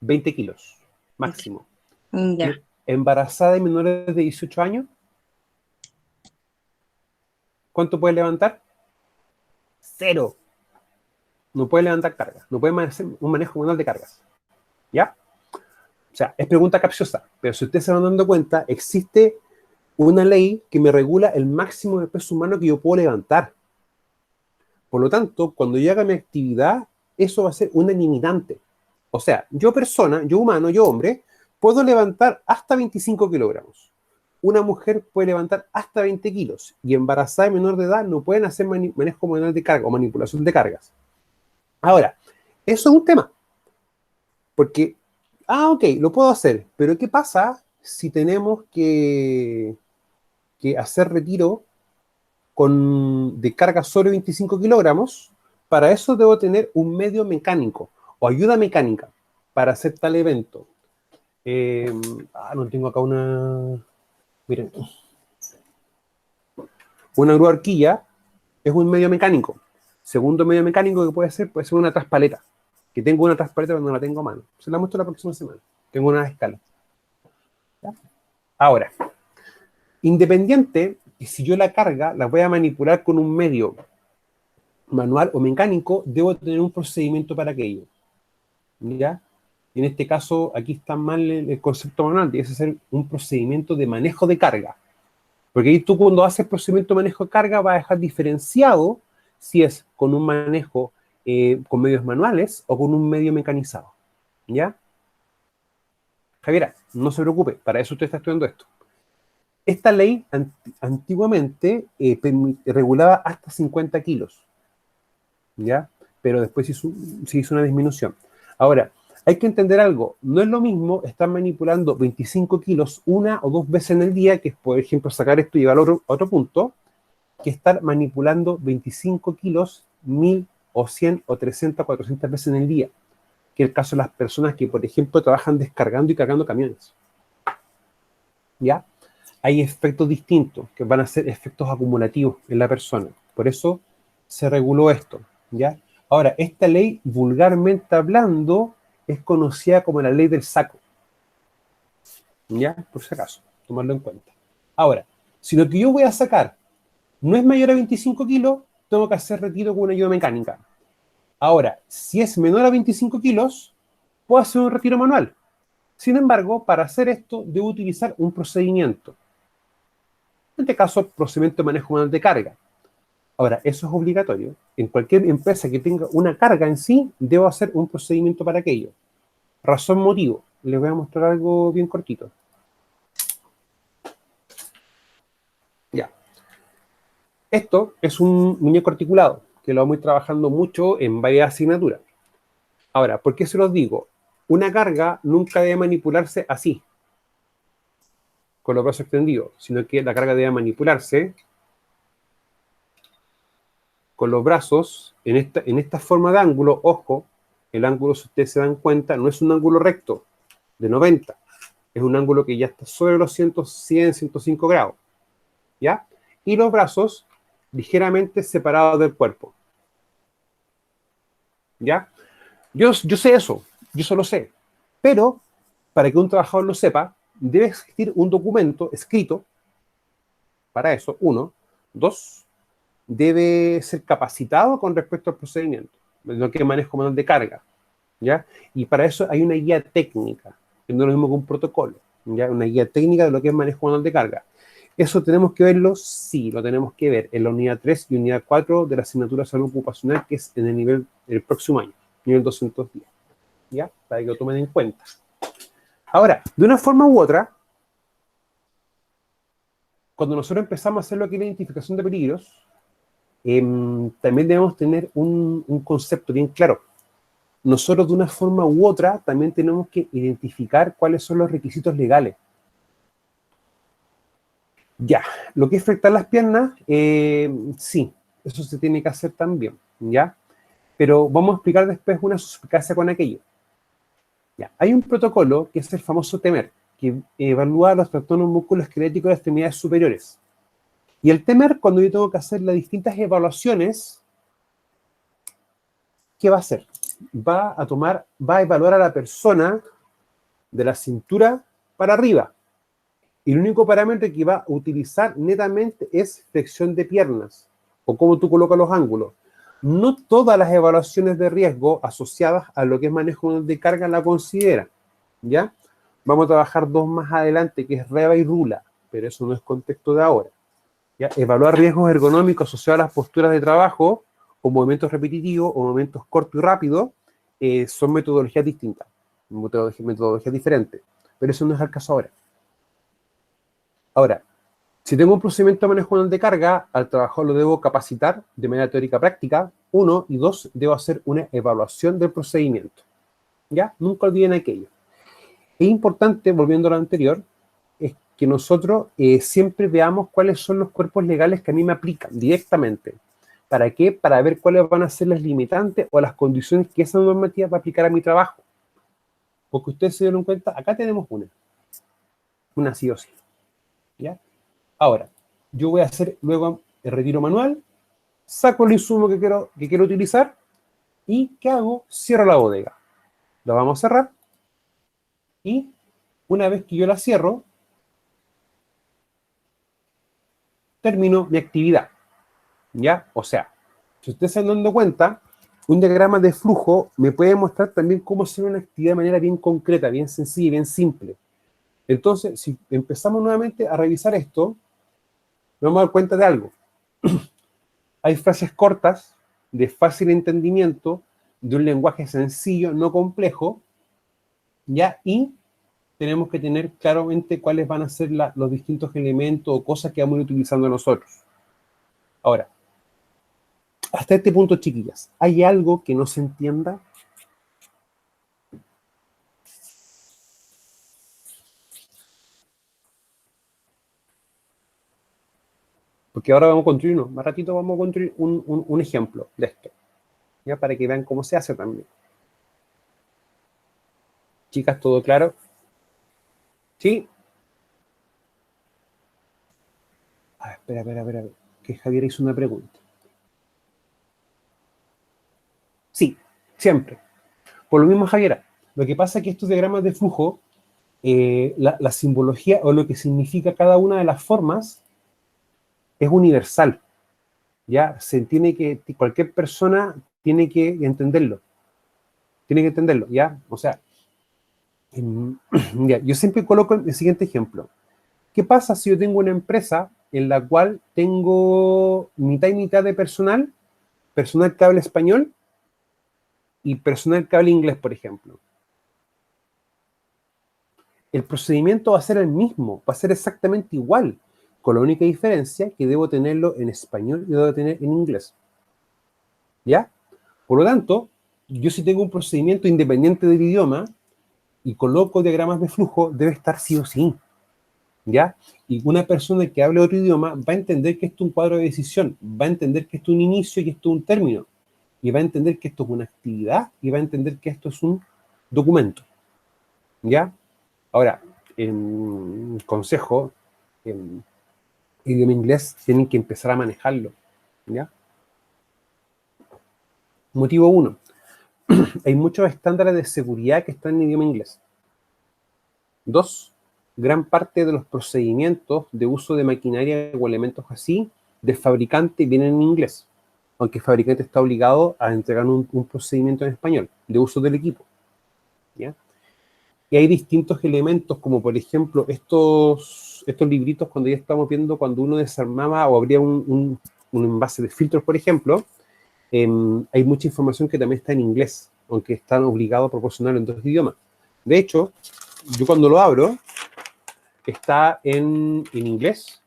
20 kilos, máximo. Ya. ¿Embarazada y menores de 18 años? ¿Cuánto puede levantar? 0. No puede levantar cargas. No puede hacer un manejo manual de cargas. ¿Ya? O sea, es pregunta capciosa. Pero si ustedes se van dando cuenta, existe una ley que me regula el máximo de peso humano que yo puedo levantar. Por lo tanto, cuando yo haga mi actividad, eso va a ser una limitante. O sea, yo persona, yo humano, yo hombre, puedo levantar hasta 25 kilogramos. Una mujer puede levantar hasta 20 kilos. Y embarazada y menor de edad no pueden hacer manejo manual de carga o manipulación de cargas. Ahora, eso es un tema. Porque, ok, lo puedo hacer. Pero ¿qué pasa si tenemos que hacer retiro de carga sobre 25 kilogramos? Para eso debo tener un medio mecánico o ayuda mecánica para hacer tal evento. No tengo acá una... Miren. Una grúa horquilla es un medio mecánico. Segundo medio mecánico que puede ser una traspaleta. Que tengo una traspaleta cuando no la tengo a mano. Se la muestro la próxima semana. Tengo una escala. ¿Ya? Ahora, independiente que si yo la carga, la voy a manipular con un medio manual o mecánico, debo tener un procedimiento para aquello. ¿Ya? Y en este caso, aquí está mal el concepto manual, debe ser un procedimiento de manejo de carga. Porque ahí tú cuando haces procedimiento de manejo de carga vas a dejar diferenciado si es con un manejo con medios manuales o con un medio mecanizado. ¿Ya? Javiera, no se preocupe, para eso usted está estudiando esto. Esta ley antiguamente regulaba hasta 50 kilos. ¿Ya? Pero después se hizo una disminución. Ahora, hay que entender algo, no es lo mismo estar manipulando 25 kilos una o dos veces en el día, que es, por ejemplo, sacar esto y llevarlo a otro punto, que estar manipulando 25 kilos 1000 o 100 o 300 o 400 veces en el día, que es el caso de las personas que, por ejemplo, trabajan descargando y cargando camiones. ¿Ya? Hay efectos distintos, que van a ser efectos acumulativos en la persona. Por eso se reguló esto, ¿ya? Ahora, esta ley, vulgarmente hablando, es conocida como la ley del saco. ¿Ya? Por si acaso, tomarlo en cuenta. Ahora, si lo que yo voy a sacar no es mayor a 25 kilos, tengo que hacer retiro con una ayuda mecánica. Ahora, si es menor a 25 kilos, puedo hacer un retiro manual. Sin embargo, para hacer esto, debo utilizar un procedimiento. En este caso, procedimiento de manejo manual de carga. Ahora, eso es obligatorio. En cualquier empresa que tenga una carga en sí, debo hacer un procedimiento para aquello. Razón, motivo. Les voy a mostrar algo bien cortito. Ya. Esto es un muñeco articulado, que lo vamos a ir trabajando mucho en varias asignaturas. Ahora, ¿por qué se los digo? Una carga nunca debe manipularse así, con los brazos extendidos, sino que la carga debe manipularse con los brazos en esta forma de ángulo. Ojo, el ángulo, si ustedes se dan cuenta, no es un ángulo recto de 90, es un ángulo que ya está sobre los 100, 105 grados, ¿ya? Y los brazos ligeramente separados del cuerpo, ¿ya? Yo sé eso, yo solo sé, pero para que un trabajador lo sepa, debe existir un documento escrito para eso, uno. Dos, debe ser capacitado con respecto al procedimiento, lo que es manejo manual de carga, ¿ya? Y para eso hay una guía técnica, que no es lo mismo que un protocolo, ¿ya? Una guía técnica de lo que es manejo manual de carga. ¿Eso tenemos que verlo? Sí, lo tenemos que ver en la unidad 3 y unidad 4 de la asignatura de salud ocupacional, que es en el nivel del próximo año, nivel 210, ¿ya? Para que lo tomen en cuenta. Ahora, de una forma u otra, cuando nosotros empezamos a hacer lo que es la identificación de peligros, también debemos tener un concepto bien claro. Nosotros de una forma u otra también tenemos que identificar cuáles son los requisitos legales. Ya, lo que es flectar las piernas, sí, eso se tiene que hacer también, ¿ya? Pero vamos a explicar después una suspicacia con aquello. Ya, hay un protocolo que es el famoso TEMER, que evalúa los trastornos musculoesqueléticos de extremidades superiores. Y el TEMER, cuando yo tengo que hacer las distintas evaluaciones, ¿qué va a hacer? Va a evaluar a la persona de la cintura para arriba. Y el único parámetro que va a utilizar netamente es flexión de piernas, o cómo tú colocas los ángulos. No todas las evaluaciones de riesgo asociadas a lo que es manejo de carga la consideran, ¿ya? Vamos a trabajar dos más adelante, que es REVA y RULA, pero eso no es contexto de ahora, ¿ya? Evaluar riesgos ergonómicos asociados a las posturas de trabajo, o movimientos repetitivos, o movimientos cortos y rápidos, son metodologías distintas, metodologías diferentes, pero eso no es el caso ahora. Ahora, si tengo un procedimiento de manejo manual de carga, al trabajador lo debo capacitar de manera teórica práctica, 1, y 2, debo hacer una evaluación del procedimiento. ¿Ya? Nunca olviden aquello. Es importante, volviendo a lo anterior, es que nosotros siempre veamos cuáles son los cuerpos legales que a mí me aplican directamente. ¿Para qué? Para ver cuáles van a ser las limitantes o las condiciones que esa normativa va a aplicar a mi trabajo. Porque ustedes se dieron cuenta, acá tenemos una sí o sí. ¿Ya? Ahora, yo voy a hacer luego el retiro manual, saco el insumo que quiero utilizar y ¿qué hago? Cierro la bodega. La vamos a cerrar y una vez que yo la cierro, termino mi actividad. ¿Ya? O sea, si ustedes se han dado cuenta, Un diagrama de flujo me puede mostrar también cómo hacer una actividad de manera bien concreta, bien sencilla y bien simple. Entonces, si empezamos nuevamente a revisar esto, nos vamos a dar cuenta de algo. Hay frases cortas, de fácil entendimiento, de un lenguaje sencillo, no complejo, ¿ya? Y tenemos que tener claramente cuáles van a ser los distintos elementos o cosas que vamos a ir utilizando nosotros. Ahora, hasta este punto, chiquillas, ¿hay algo que no se entienda? Porque ahora vamos a construir uno. Más ratito vamos a construir un ejemplo de esto, ¿ya? Para que vean cómo se hace también. Chicas, ¿todo claro? ¿Sí? Espera, que Javier hizo una pregunta. Sí, siempre. Por lo mismo, Javiera, lo que pasa es que estos diagramas de flujo, la simbología o lo que significa cada una de las formas es universal. Ya se tiene que, cualquier persona tiene que entenderlo. Tiene que entenderlo, ¿ya? O sea, ya, yo siempre coloco el siguiente ejemplo. ¿Qué pasa si yo tengo una empresa en la cual tengo mitad y mitad de personal que habla español y personal que habla inglés, por ejemplo? El procedimiento va a ser el mismo, va a ser exactamente igual, con la única diferencia que debo tenerlo en español y debo tener en inglés. ¿Ya? Por lo tanto, yo si tengo un procedimiento independiente del idioma y coloco diagramas de flujo, debe estar sí o sí. ¿Ya? Y una persona que hable otro idioma va a entender que esto es un cuadro de decisión, va a entender que esto es un inicio y esto es un término, y va a entender que esto es una actividad y va a entender que esto es un documento. ¿Ya? Ahora, en consejo, en idioma inglés, tienen que empezar a manejarlo. ¿Ya? Motivo 1. Hay muchos estándares de seguridad que están en idioma inglés. 2. Gran parte de los procedimientos de uso de maquinaria o elementos así del fabricante vienen en inglés, aunque el fabricante está obligado a entregar un procedimiento en español de uso del equipo. ¿Ya? Y hay distintos elementos, como por ejemplo estos libritos cuando ya estamos viendo, cuando uno desarmaba o abría un envase de filtros, por ejemplo, hay mucha información que también está en inglés, aunque están obligados a proporcionarlo en dos idiomas. De hecho, yo cuando lo abro, está en inglés,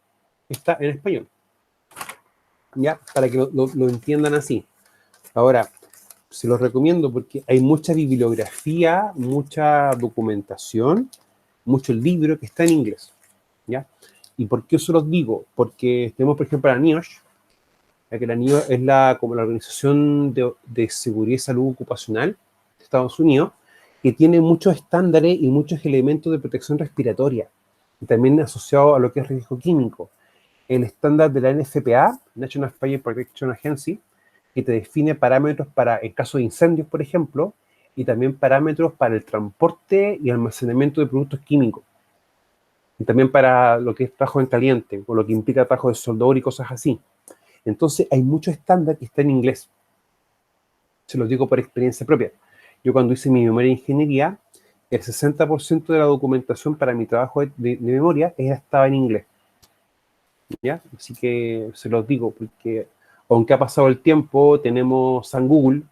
está en español. ¿Ya? Para que lo entiendan así. Ahora, se los recomiendo porque hay mucha bibliografía, mucha documentación, mucho libro que está en inglés. ¿Ya? ¿Y por qué eso los digo? Porque tenemos, por ejemplo, la NIOSH, ya que la NIOSH es como la Organización de Seguridad y Salud Ocupacional de Estados Unidos, que tiene muchos estándares y muchos elementos de protección respiratoria, y también asociado a lo que es riesgo químico. El estándar de la NFPA, National Fire Protection Agency, que te define parámetros para el caso de incendios, por ejemplo, y también parámetros para el transporte y almacenamiento de productos químicos. Y también para lo que es trabajo en caliente, o lo que implica trabajo de soldador y cosas así. Entonces, hay muchos estándares que están en inglés. Se los digo por experiencia propia. Yo cuando hice mi memoria de ingeniería, el 60% de la documentación para mi trabajo de memoria estaba en inglés. ¿Ya? Así que se los digo, porque aunque ha pasado el tiempo, tenemos San Google,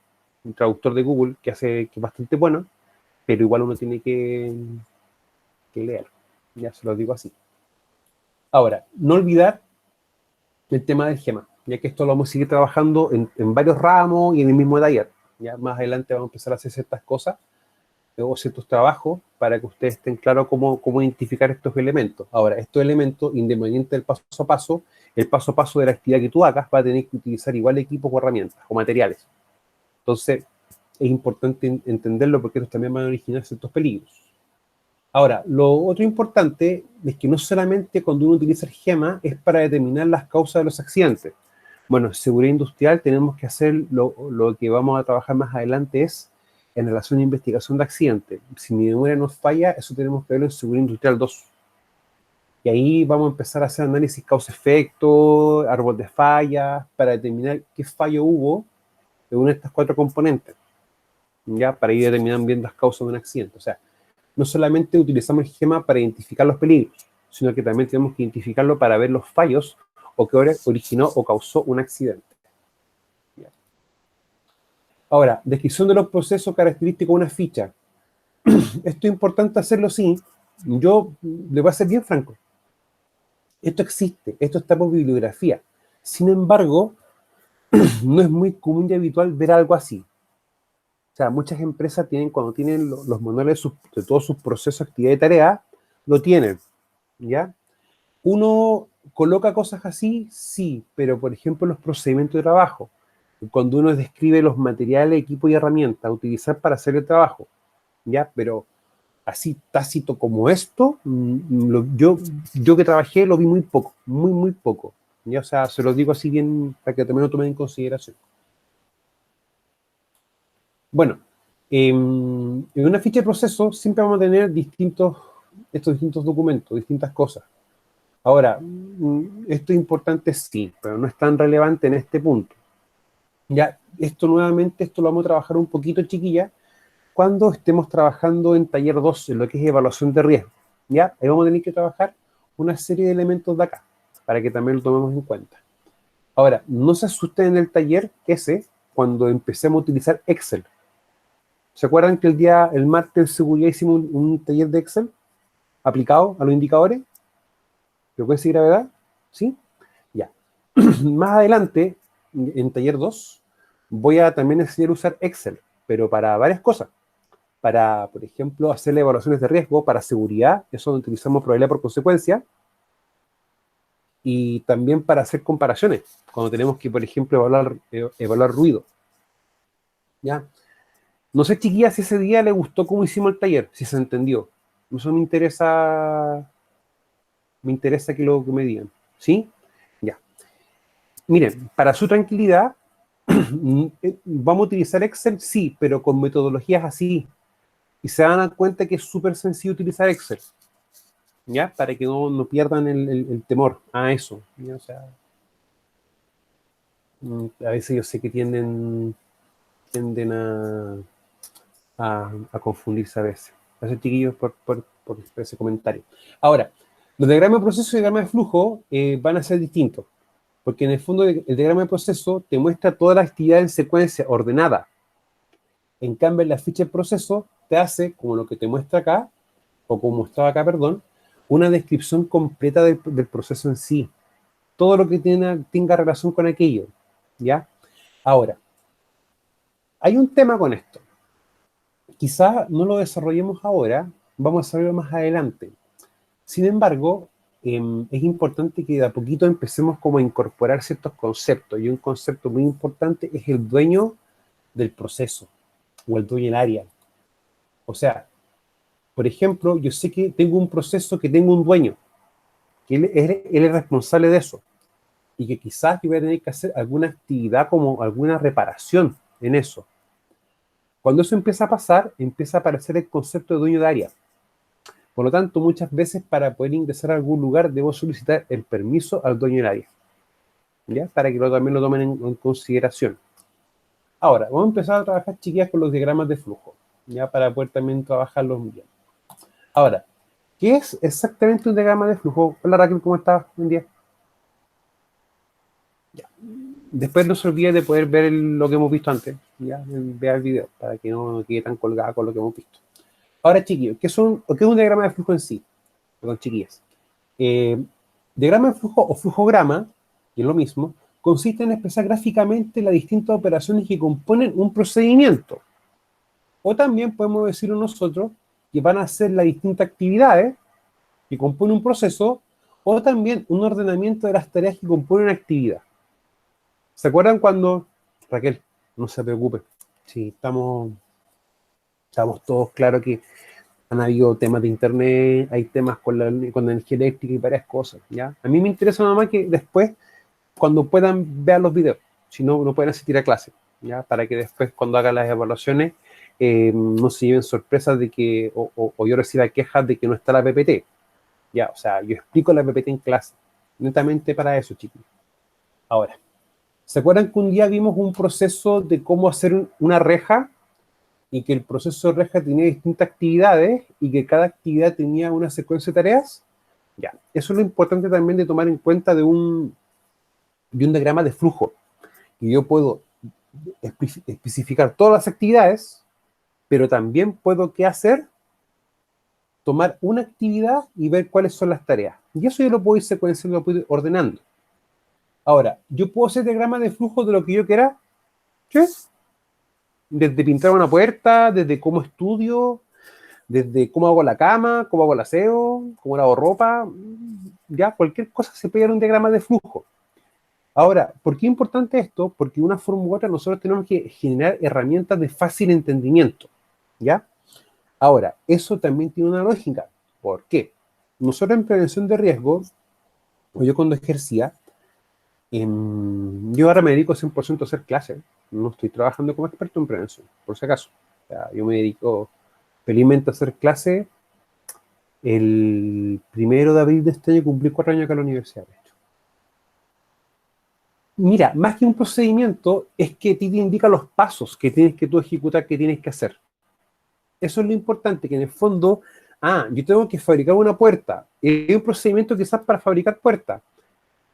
un traductor de Google, que es bastante bueno, pero igual uno tiene que leer. Ya se los digo así. Ahora, no olvidar el tema del GEMA, ya que esto lo vamos a seguir trabajando en varios ramos y en el mismo taller. Ya más adelante vamos a empezar a hacer ciertas cosas o ciertos trabajos para que ustedes estén claros cómo identificar estos elementos. Ahora, estos elementos, independiente del paso a paso, el paso a paso de la actividad que tú hagas va a tener que utilizar igual equipos o herramientas o materiales. Entonces, es importante entenderlo porque estos también van a originar ciertos peligros. Ahora, lo otro importante es que no solamente cuando uno utiliza el GEMA es para determinar las causas de los accidentes. Bueno, en seguridad industrial tenemos que hacer lo que vamos a trabajar más adelante es en relación a investigación de accidentes. Si mi memoria nos falla, eso tenemos que verlo en seguridad industrial 2. Y ahí vamos a empezar a hacer análisis causa-efecto, árbol de fallas, para determinar qué fallo hubo de una de estas 4 componentes, ¿ya? Para ir determinando bien las causas de un accidente. O sea, no solamente utilizamos el GEMA para identificar los peligros, sino que también tenemos que identificarlo para ver los fallos o que originó o causó un accidente. ¿Ya? Ahora, descripción de los procesos característicos de una ficha. Esto es importante hacerlo así. Yo le voy a ser bien franco. Esto existe, esto está por bibliografía. Sin embargo, no es muy común y habitual ver algo así. O sea, muchas empresas tienen, cuando tienen los manuales de todos sus procesos, actividad y tarea, lo tienen, ¿ya? Uno coloca cosas así, sí, pero por ejemplo los procedimientos de trabajo, cuando uno describe los materiales, equipo y herramientas a utilizar para hacer el trabajo, ¿ya? Pero así tácito como esto, yo que trabajé lo vi muy poco, muy poco, ¿ya? O sea, se lo digo así bien para que también lo tomen en consideración. Bueno, en una ficha de proceso siempre vamos a tener estos distintos documentos, distintas cosas. Ahora, esto es importante sí, pero no es tan relevante en este punto. Ya, esto nuevamente, esto lo vamos a trabajar un poquito, chiquilla, cuando estemos trabajando en taller 2, en lo que es evaluación de riesgo. Ya, ahí vamos a tener que trabajar una serie de elementos de acá, para que también lo tomemos en cuenta. Ahora, no se asusten en el taller ese, cuando empecemos a utilizar Excel. ¿Se acuerdan que el martes de seguridad hicimos un taller de Excel aplicado a los indicadores? ¿Frecuencia y gravedad? ¿Sí? Ya. Más adelante, en taller 2, voy a también enseñar a usar Excel, pero para varias cosas. Para, por ejemplo, hacer evaluaciones de riesgo, para seguridad, eso utilizamos probabilidad por consecuencia, y también para hacer comparaciones, cuando tenemos que, por ejemplo, evaluar ruido. ¿Ya? No sé, chiquillas, si ese día le gustó cómo hicimos el taller, si se entendió. Eso me interesa que que me digan. ¿Sí? Ya. Miren, para su tranquilidad, vamos a utilizar Excel, sí, pero con metodologías así. Y se van a dar cuenta que es súper sencillo utilizar Excel. ¿Ya? Para que no pierdan el temor a eso. ¿Ya? O sea, a veces yo sé que tienden a confundirse a veces. Gracias, chiquillos, por ese comentario. Ahora, los diagramas de proceso y diagramas de flujo van a ser distintos, porque en el fondo el diagrama de proceso te muestra toda la actividad en secuencia ordenada. En cambio, en la ficha de proceso te hace, como lo que te muestra acá, o como mostraba acá, perdón, una descripción completa del proceso en sí. Todo lo que tenga relación con aquello, ¿ya? Ahora, hay un tema con esto. Quizás no lo desarrollemos ahora, vamos a desarrollarlo más adelante. Sin embargo, es importante que de a poquito empecemos como a incorporar ciertos conceptos, y un concepto muy importante es el dueño del proceso, o el dueño del área. O sea, por ejemplo, yo sé que tengo un proceso que tengo un dueño, que él es responsable de eso, y que quizás yo voy a tener que hacer alguna actividad como alguna reparación en eso. Cuando eso empieza a pasar, empieza a aparecer el concepto de dueño de área. Por lo tanto, muchas veces para poder ingresar a algún lugar debo solicitar el permiso al dueño del área, ¿ya? Para que también lo tomen en consideración. Ahora, vamos a empezar a trabajar, chiquillas, con los diagramas de flujo, ya para poder también trabajarlos bien. Ahora, ¿qué es exactamente un diagrama de flujo? Hola Raquel, ¿cómo estás? Buen día. Ya. Después no se olvide de poder ver lo que hemos visto antes, ya, ver el video, para que no quede tan colgada con lo que hemos visto. Ahora, chiquillos, ¿qué es un diagrama de flujo en sí? Perdón, chiquillas. Diagrama de flujo o flujograma, que es lo mismo, consiste en expresar gráficamente las distintas operaciones que componen un procedimiento. O también podemos decirlo nosotros que van a ser las distintas actividades que componen un proceso, o también un ordenamiento de las tareas que componen una actividad. ¿Se acuerdan cuando, Raquel, no se preocupe, si estamos todos claros que han habido temas de internet, hay temas con la energía eléctrica y varias cosas, ¿ya? A mí me interesa nada más que después, cuando puedan ver los videos, si no, no pueden asistir a clase, ¿ya? Para que después, cuando hagan las evaluaciones, no se lleven sorpresas de que, o yo reciba quejas de que no está la PPT, ¿ya? O sea, yo explico la PPT en clase, netamente para eso, chicos. Ahora, ¿Se acuerdan que un día vimos un proceso de cómo hacer una reja y que el proceso de reja tenía distintas actividades y que cada actividad tenía una secuencia de tareas? Ya, eso es lo importante también de tomar en cuenta de un diagrama de flujo. Y yo puedo especificar todas las actividades, pero también puedo, ¿qué hacer? Tomar una actividad y ver cuáles son las tareas. Y eso yo lo puedo ir secuenciando, lo puedo ir ordenando. Ahora, yo puedo hacer diagrama de flujo de lo que yo quiera, ¿sí? Desde pintar una puerta, desde cómo estudio, desde cómo hago la cama, cómo hago el aseo, cómo lavo ropa, ya cualquier cosa se puede dar un diagrama de flujo. Ahora, ¿por qué es importante esto? Porque de una forma u otra nosotros tenemos que generar herramientas de fácil entendimiento, ¿ya? Ahora, eso también tiene una lógica. ¿Por qué? Nosotros en prevención de riesgo, o yo cuando ejercía, yo ahora me dedico 100% a hacer clases, no estoy trabajando como experto en prevención, por si acaso. O sea, yo me dedico felizmente a hacer clases. El 1 de abril de este año cumplí 4 años acá en la universidad, de hecho. Mira, más que un procedimiento, es que a ti te indica los pasos que tienes que tú ejecutar, que tienes que hacer. Eso es lo importante, que en el fondo, yo tengo que fabricar una puerta. Es un procedimiento quizás para fabricar puertas,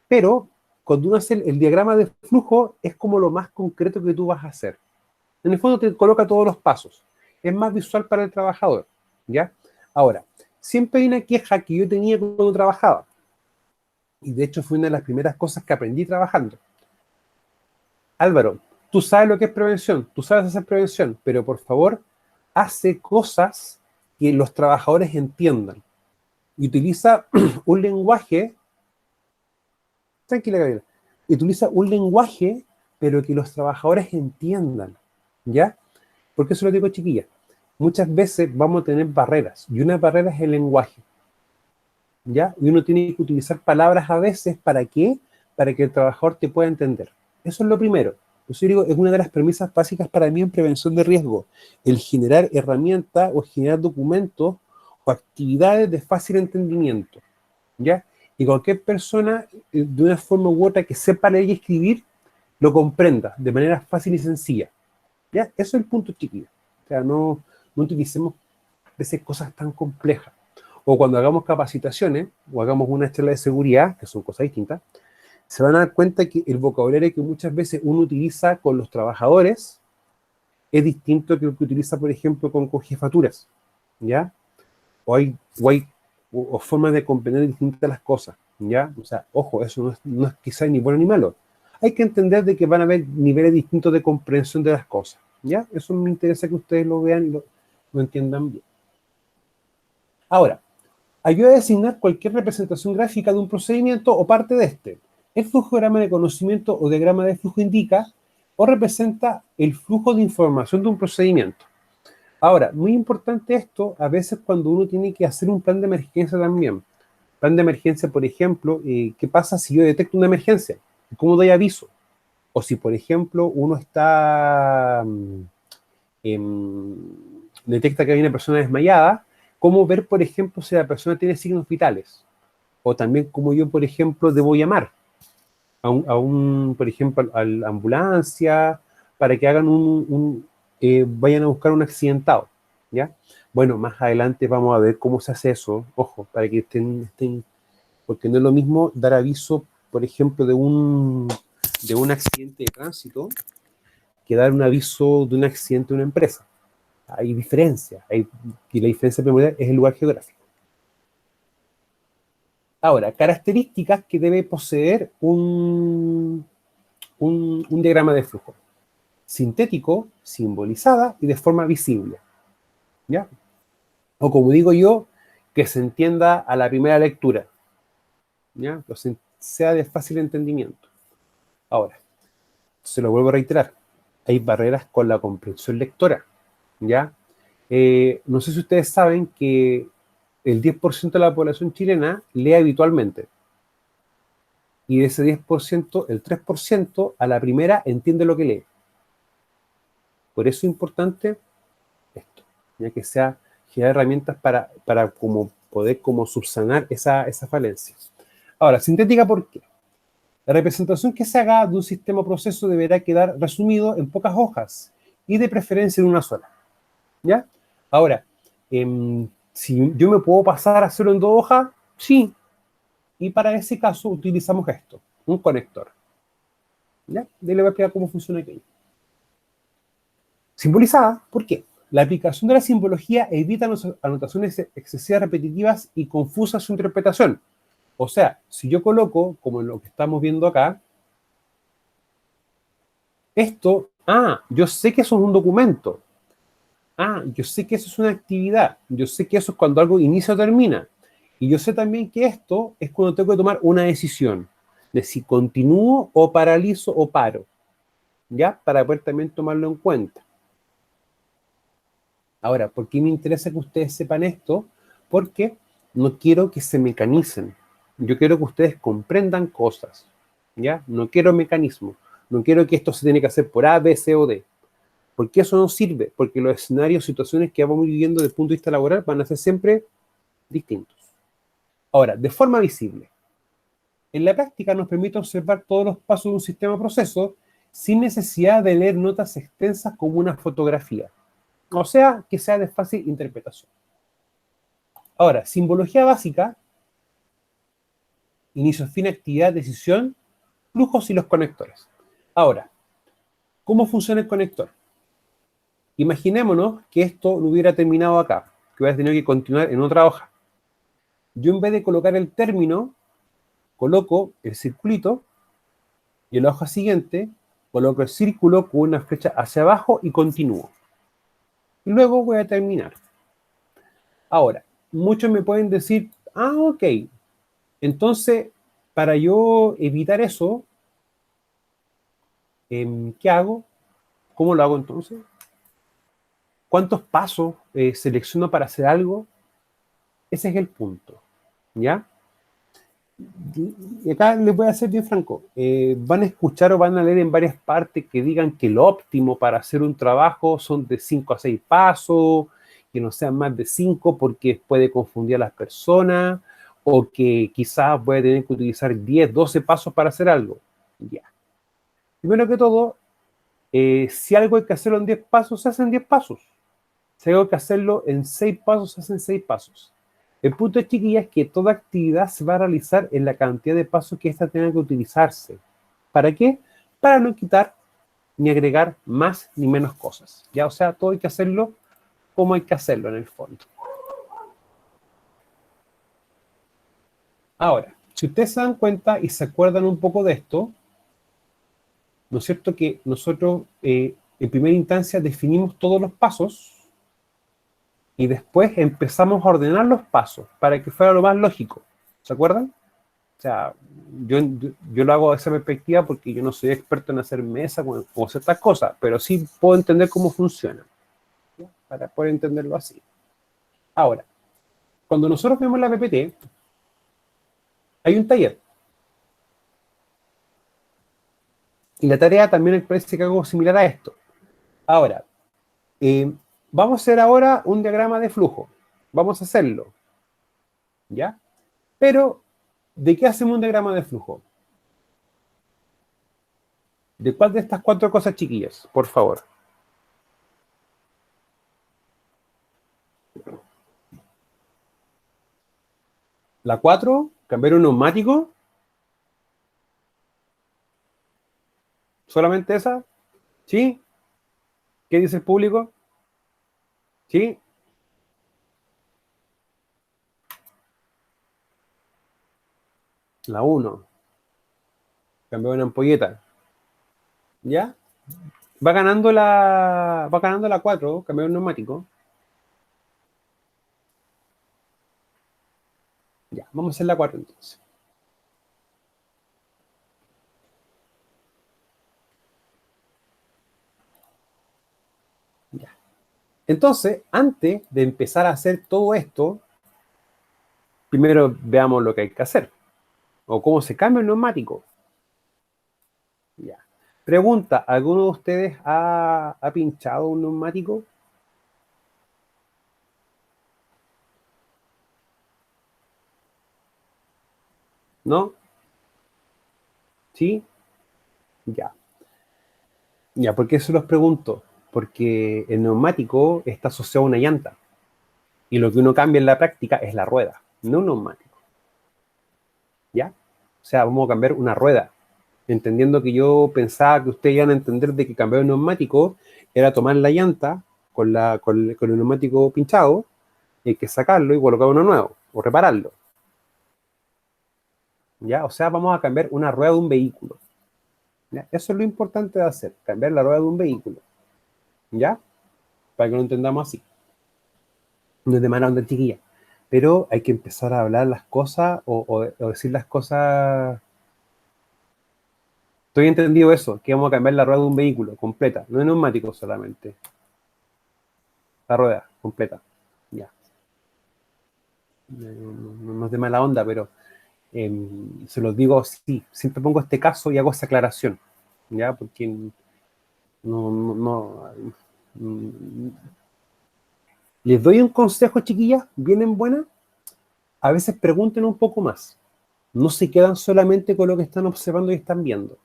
pero cuando uno hace el diagrama de flujo, es como lo más concreto que tú vas a hacer. En el fondo te coloca todos los pasos. Es más visual para el trabajador, ¿ya? Ahora, siempre hay una queja que yo tenía cuando trabajaba. Y de hecho fue una de las primeras cosas que aprendí trabajando. Álvaro, tú sabes lo que es prevención, tú sabes hacer prevención, pero por favor, hace cosas que los trabajadores entiendan. Y utiliza un lenguaje, tranquila Gabriela, y utiliza un lenguaje, pero que los trabajadores entiendan, ¿ya? Porque eso lo digo, chiquilla. Muchas veces vamos a tener barreras, y una barrera es el lenguaje, ¿ya? Y uno tiene que utilizar palabras a veces, ¿para qué? Para que el trabajador te pueda entender. Eso es lo primero. Yo digo, es una de las premisas básicas para mí en prevención de riesgo, el generar herramientas o generar documentos o actividades de fácil entendimiento, ¿ya? Y cualquier persona, de una forma u otra, que sepa leer y escribir, lo comprenda de manera fácil y sencilla, ¿ya? Eso es el punto, chiquillo. O sea, no utilicemos a veces cosas tan complejas. O cuando hagamos capacitaciones, o hagamos una charla de seguridad, que son cosas distintas, se van a dar cuenta que el vocabulario que muchas veces uno utiliza con los trabajadores es distinto que el que utiliza, por ejemplo, con jefaturas, ¿ya? O formas de comprender distintas las cosas, ¿ya? O sea, ojo, eso no es quizás ni bueno ni malo. Hay que entender de que van a haber niveles distintos de comprensión de las cosas, ¿ya? Eso me interesa que ustedes lo vean y lo entiendan bien. Ahora, ayuda a designar cualquier representación gráfica de un procedimiento o parte de este. El flujograma de conocimiento o diagrama de flujo indica o representa el flujo de información de un procedimiento. Ahora, muy importante esto, a veces cuando uno tiene que hacer un plan de emergencia también. Plan de emergencia, por ejemplo, ¿qué pasa si yo detecto una emergencia? ¿Cómo doy aviso? O si, por ejemplo, uno detecta que hay una persona desmayada, ¿cómo ver, por ejemplo, si la persona tiene signos vitales? O también cómo yo, por ejemplo, debo llamar por ejemplo, a la ambulancia para que hagan vayan a buscar un accidentado, ¿ya? Bueno, más adelante vamos a ver cómo se hace eso, ojo, para que estén, porque no es lo mismo dar aviso, por ejemplo, de un accidente de tránsito que dar un aviso de un accidente de una empresa. Hay diferencia, y la diferencia primordial es el lugar geográfico. Ahora, características que debe poseer un diagrama de flujo. Sintético, simbolizada y de forma visible, ¿ya? O como digo yo, que se entienda a la primera lectura, ¿ya? O sea de fácil entendimiento. Ahora, se lo vuelvo a reiterar, hay barreras con la comprensión lectora, ¿ya? No sé si ustedes saben que el 10% de la población chilena lee habitualmente. Y de ese 10%, el 3% a la primera entiende lo que lee. Por eso es importante esto, ya que sea generar herramientas para como poder como subsanar esa falencia. Ahora, sintética, ¿por qué? La representación que se haga de un sistema o proceso deberá quedar resumido en pocas hojas y de preferencia en una sola. ¿Ya? Ahora, si yo me puedo pasar a hacerlo en 2 hojas, sí. Y para ese caso utilizamos esto, un conector. ¿Ya? Y le voy a explicar cómo funciona aquello. Simbolizada, ¿por qué? La aplicación de la simbología evita anotaciones excesivas, repetitivas y confusas su interpretación. O sea, si yo coloco, como en lo que estamos viendo acá, esto, yo sé que eso es un documento. Yo sé que eso es una actividad. Yo sé que eso es cuando algo inicia o termina. Y yo sé también que esto es cuando tengo que tomar una decisión de si continúo o paralizo o paro. ¿Ya? Para poder también tomarlo en cuenta. Ahora, ¿por qué me interesa que ustedes sepan esto? Porque no quiero que se mecanicen. Yo quiero que ustedes comprendan cosas. ¿Ya? No quiero mecanismo. No quiero que esto se tiene que hacer por A, B, C o D. Porque eso no sirve. Porque los escenarios, situaciones que vamos viviendo desde el punto de vista laboral van a ser siempre distintos. Ahora, de forma visible. En la práctica nos permite observar todos los pasos de un sistema o proceso sin necesidad de leer notas extensas como una fotografía. O sea, que sea de fácil interpretación. Ahora, simbología básica, inicio, fin, actividad, decisión, flujos y los conectores. Ahora, ¿cómo funciona el conector? Imaginémonos que esto no hubiera terminado acá, que hubiera tenido que continuar en otra hoja. Yo en vez de colocar el término, coloco el circulito y en la hoja siguiente coloco el círculo con una flecha hacia abajo y continúo. Y luego voy a terminar. Ahora, muchos me pueden decir, ok, entonces, para yo evitar eso, ¿qué hago? ¿Cómo lo hago entonces? ¿Cuántos pasos selecciono para hacer algo? Ese es el punto, ¿ya? Y acá les voy a ser bien franco. Van a escuchar o van a leer en varias partes que digan que lo óptimo para hacer un trabajo son de 5 a 6 pasos, que no sean más de 5 porque puede confundir a las personas, o que quizás voy a tener que utilizar 10, 12 pasos para hacer algo. Ya. Primero que todo, si algo hay que hacerlo en 10 pasos, se hacen 10 pasos. Si hay que hacerlo en 6 pasos, se hacen 6 pasos. El punto, chiquillas, es que toda actividad se va a realizar en la cantidad de pasos que ésta tenga que utilizarse. ¿Para qué? Para no quitar ni agregar más ni menos cosas. ¿Ya? O sea, todo hay que hacerlo como hay que hacerlo en el fondo. Ahora, si ustedes se dan cuenta y se acuerdan un poco de esto, ¿no es cierto que nosotros en primera instancia definimos todos los pasos y después empezamos a ordenar los pasos para que fuera lo más lógico? ¿Se acuerdan? O sea, yo lo hago de esa perspectiva porque yo no soy experto en hacer mesa o ciertas cosas, pero sí puedo entender cómo funciona, ¿ya? Para poder entenderlo así. Ahora, cuando nosotros vemos la PPT, hay un taller. Y la tarea también me parece que algo similar a esto. Ahora, eh, vamos a hacer ahora un diagrama de flujo. Vamos a hacerlo, ¿ya? Pero, ¿de qué hacemos un diagrama de flujo? ¿De cuál de estas 4 cosas, chiquillas? Por favor. La 4, cambiar un neumático. ¿Solamente esa? ¿Sí? ¿Qué dice el público? ¿Sí? La 1, cambiar una ampolleta. ¿Ya? Va ganando la 4, cambiar un neumático. Ya, vamos a hacer la 4 entonces. Ya. Entonces, antes de empezar a hacer todo esto, primero veamos lo que hay que hacer. O cómo se cambia el neumático. Ya. Pregunta, ¿alguno de ustedes ha pinchado un neumático? ¿No? ¿Sí? Ya. Ya, ¿por qué se los pregunto? Porque el neumático está asociado a una llanta. Y lo que uno cambia en la práctica es la rueda, no un neumático. ¿Ya? O sea, vamos a cambiar una rueda. Entendiendo que yo pensaba que ustedes iban a entender de que cambiar un neumático era tomar la llanta con el neumático pinchado, y hay que sacarlo y colocar uno nuevo, o repararlo. ¿Ya? O sea, vamos a cambiar una rueda de un vehículo. ¿Ya? Eso es lo importante de hacer, cambiar la rueda de un vehículo. ¿Ya? Para que lo entendamos así. No es de mala onda, chiquilla. Pero hay que empezar a hablar las cosas o decir las cosas. Estoy entendido eso, que vamos a cambiar la rueda de un vehículo completa, no de neumático solamente. La rueda completa. Ya. No es de mala onda, pero se los digo así. Siempre pongo este caso y hago esa aclaración. ¿Ya? Porque mm, les doy un consejo, chiquillas, bien en buena. A veces pregunten un poco más. No se quedan solamente con lo que están observando y están viendo.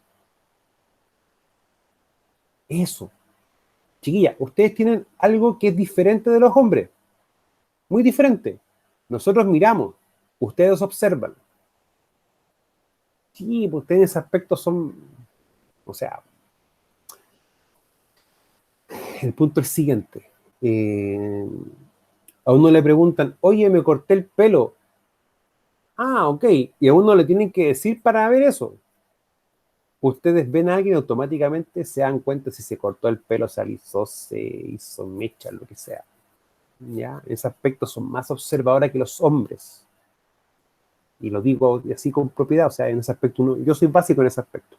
Eso. Chiquillas, ustedes tienen algo que es diferente de los hombres. Muy diferente. Nosotros miramos, ustedes observan. Sí, pues ustedes en ese aspecto son, o sea, el punto es el siguiente. A uno le preguntan, oye, me corté el pelo. Ah, ok. Y a uno le tienen que decir para ver eso. Ustedes ven a alguien y automáticamente se dan cuenta si se cortó el pelo, se alisó, se hizo mecha, lo que sea. ¿Ya? En ese aspecto son más observadores que los hombres. Y lo digo así con propiedad, o sea, en ese aspecto yo soy básico en ese aspecto.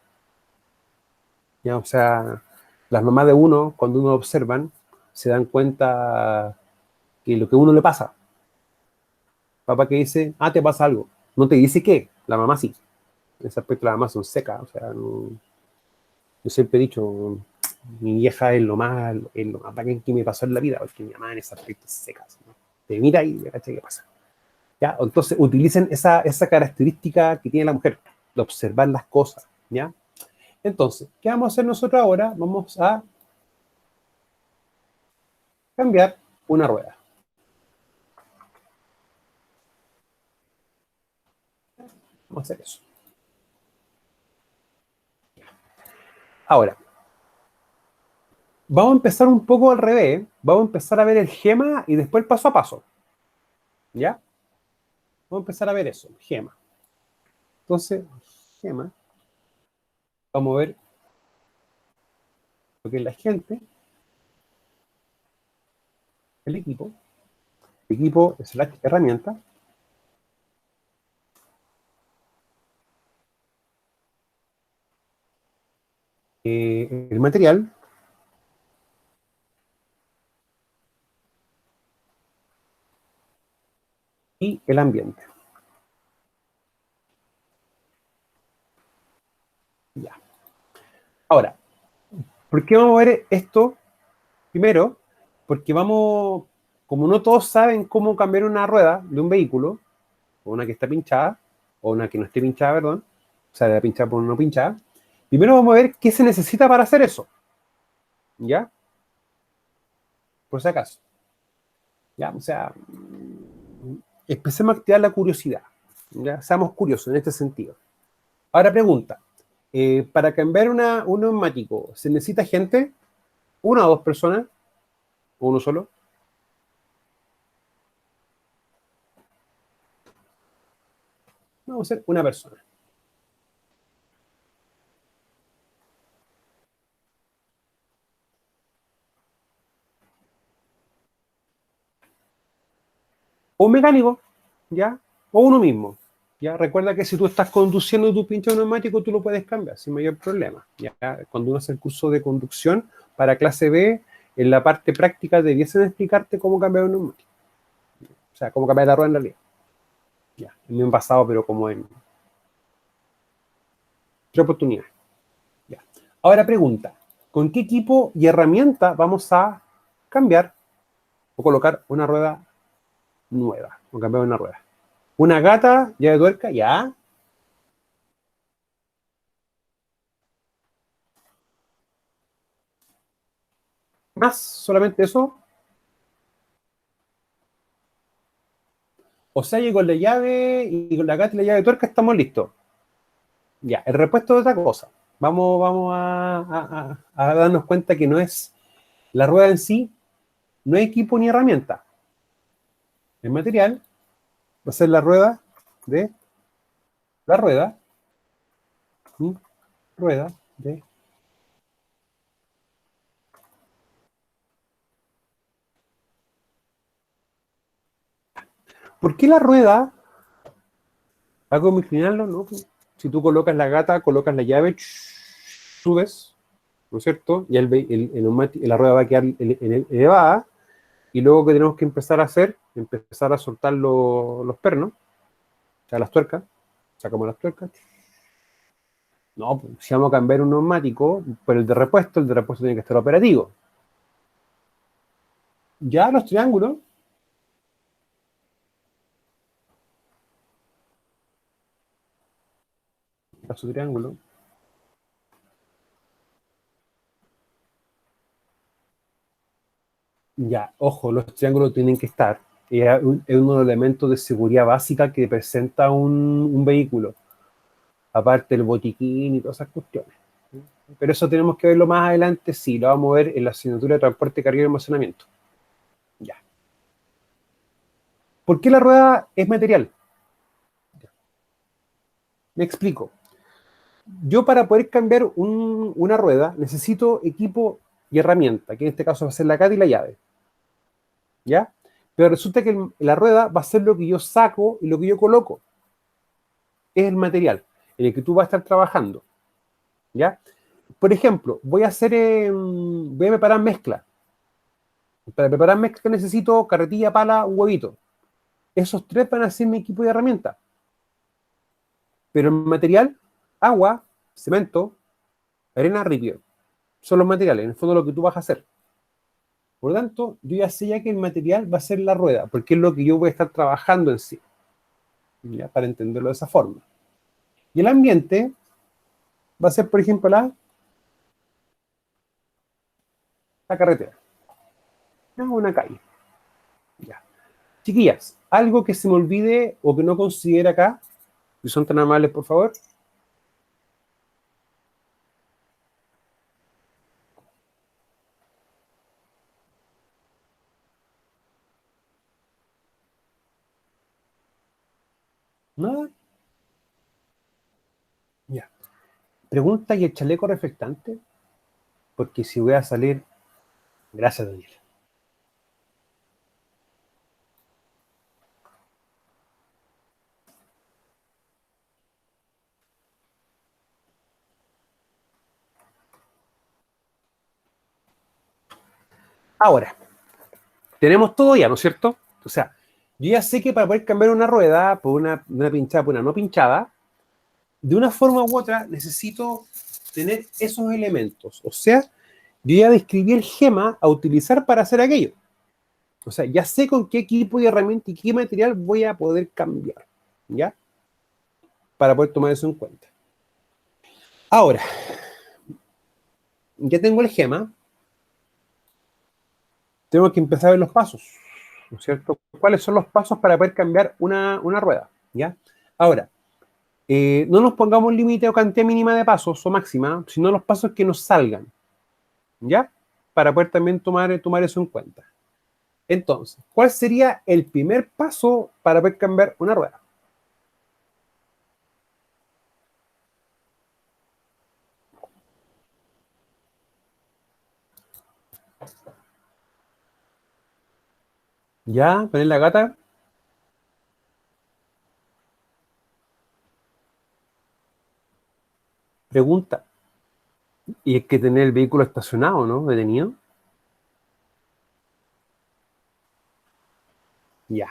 ¿Ya? O sea, las mamás de uno, cuando uno observan, se dan cuenta que lo que a uno le pasa. Papá que dice, ah, te pasa algo. No te dice qué, la mamá sí. En ese aspecto las mamás son secas, o sea, no, yo siempre he dicho, mi vieja es lo más bacán que me pasó en la vida, porque mi mamá en ese aspecto es seca, ¿no? Te mira y ¿cachai? ¿Qué pasa? ¿Ya? Entonces utilicen esa característica que tiene la mujer, de observar las cosas, ¿ya? Entonces, ¿qué vamos a hacer nosotros ahora? Vamos a cambiar una rueda. Vamos a hacer eso. Ahora, vamos a empezar un poco al revés. Vamos a empezar a ver el gema y después paso a paso. ¿Ya? Vamos a empezar a ver eso, gema. Entonces, gema. Vamos a ver lo que es la gente, el equipo es la herramienta, el material, y el ambiente. Ya. Ahora, ¿por qué vamos a ver esto primero? Porque vamos, como no todos saben cómo cambiar una rueda de un vehículo, o una que está pinchada, o una que no esté pinchada, perdón, o sea, de la pinchada por una no pinchada, primero vamos a ver qué se necesita para hacer eso. ¿Ya? Por si acaso. ¿Ya? O sea, empecemos a activar la curiosidad. ¿Ya? Seamos curiosos en este sentido. Ahora pregunta, para cambiar un neumático, ¿se necesita gente? ¿Una o dos personas? ¿O uno solo? Vamos a ser una persona. O un mecánico, ¿ya? O uno mismo. ¿Ya? Recuerda que si tú estás conduciendo tu pinche neumático, tú lo puedes cambiar sin mayor problema. ¿Ya? Cuando uno hace el curso de conducción para clase B, en la parte práctica debiesen explicarte cómo cambiar un neumático. O sea, cómo cambiar la rueda en realidad. Ya, en mi pasado, pero como en otra oportunidad. Ya. Ahora pregunta, ¿con qué equipo y herramienta vamos a cambiar o colocar una rueda nueva? O cambiar una rueda. Una gata, llave de tuerca, ya. ¿Más? ¿Solamente eso? O sea, y con la llave y con la gata y la llave de tuerca estamos listos. Ya, el repuesto es otra cosa. Vamos a darnos cuenta que no es la rueda en sí, no es equipo ni herramienta. El material va a ser la rueda de la rueda, ¿sí? Rueda de. ¿Por qué la rueda? ¿Algo muy inclinarlo? ¿No? Si tú colocas la gata, colocas la llave, subes, ¿no es cierto? Y la rueda va a quedar elevada. Y luego que tenemos que empezar a hacer, empezar a soltar los pernos, o sea, las tuercas, sacamos las tuercas. No, pues, si vamos a cambiar un neumático, pero el de repuesto tiene que estar operativo. Ya los triángulos, a su triángulo, ya, ojo, los triángulos tienen que estar. Es uno de los elementos de seguridad básica que presenta un vehículo, aparte del botiquín y todas esas cuestiones. Pero eso tenemos que verlo más adelante, sí, lo vamos a ver en la asignatura de transporte, carga y almacenamiento. Ya. ¿Por qué la rueda es material? Me explico. Yo para poder cambiar una rueda necesito equipo y herramienta, que en este caso va a ser la gata y la llave. ¿Ya? Pero resulta que la rueda va a ser lo que yo saco y lo que yo coloco. Es el material en el que tú vas a estar trabajando. ¿Ya? Por ejemplo, voy a preparar mezcla. Para preparar mezcla necesito carretilla, pala, un huevito. Esos tres van a ser mi equipo de herramienta. Pero el material, agua, cemento, arena, ripio. Son los materiales, en el fondo lo que tú vas a hacer. Por lo tanto, yo ya sé ya que el material va a ser la rueda, porque es lo que yo voy a estar trabajando en sí, ¿ya? Para entenderlo de esa forma. Y el ambiente va a ser, por ejemplo, la carretera, ¿ya? Una calle. Ya. Chiquillas, algo que se me olvide o que no considere acá, si son tan amables, por favor. Nada. Ya. Pregunta, ¿y el chaleco reflectante? Porque si voy a salir, gracias, Daniel. Ahora, tenemos todo ya, ¿no es cierto? O sea, yo ya sé que para poder cambiar una rueda por una pinchada por una no pinchada, de una forma u otra necesito tener esos elementos. O sea, yo ya describí el gema a utilizar para hacer aquello. O sea, ya sé con qué equipo y herramienta y qué material voy a poder cambiar. ¿Ya? Para poder tomar eso en cuenta. Ahora, ya tengo el gema. Tengo que empezar a ver los pasos. ¿No es cierto? ¿Cuáles son los pasos para poder cambiar una rueda? ¿Ya? Ahora, no nos pongamos límite o cantidad mínima de pasos o máxima, sino los pasos que nos salgan. ¿Ya? Para poder también tomar eso en cuenta. Entonces, ¿cuál sería el primer paso para poder cambiar una rueda? ¿Ya? ¿Poner la gata? Pregunta. Y hay que tener el vehículo estacionado, ¿no? Detenido. Ya.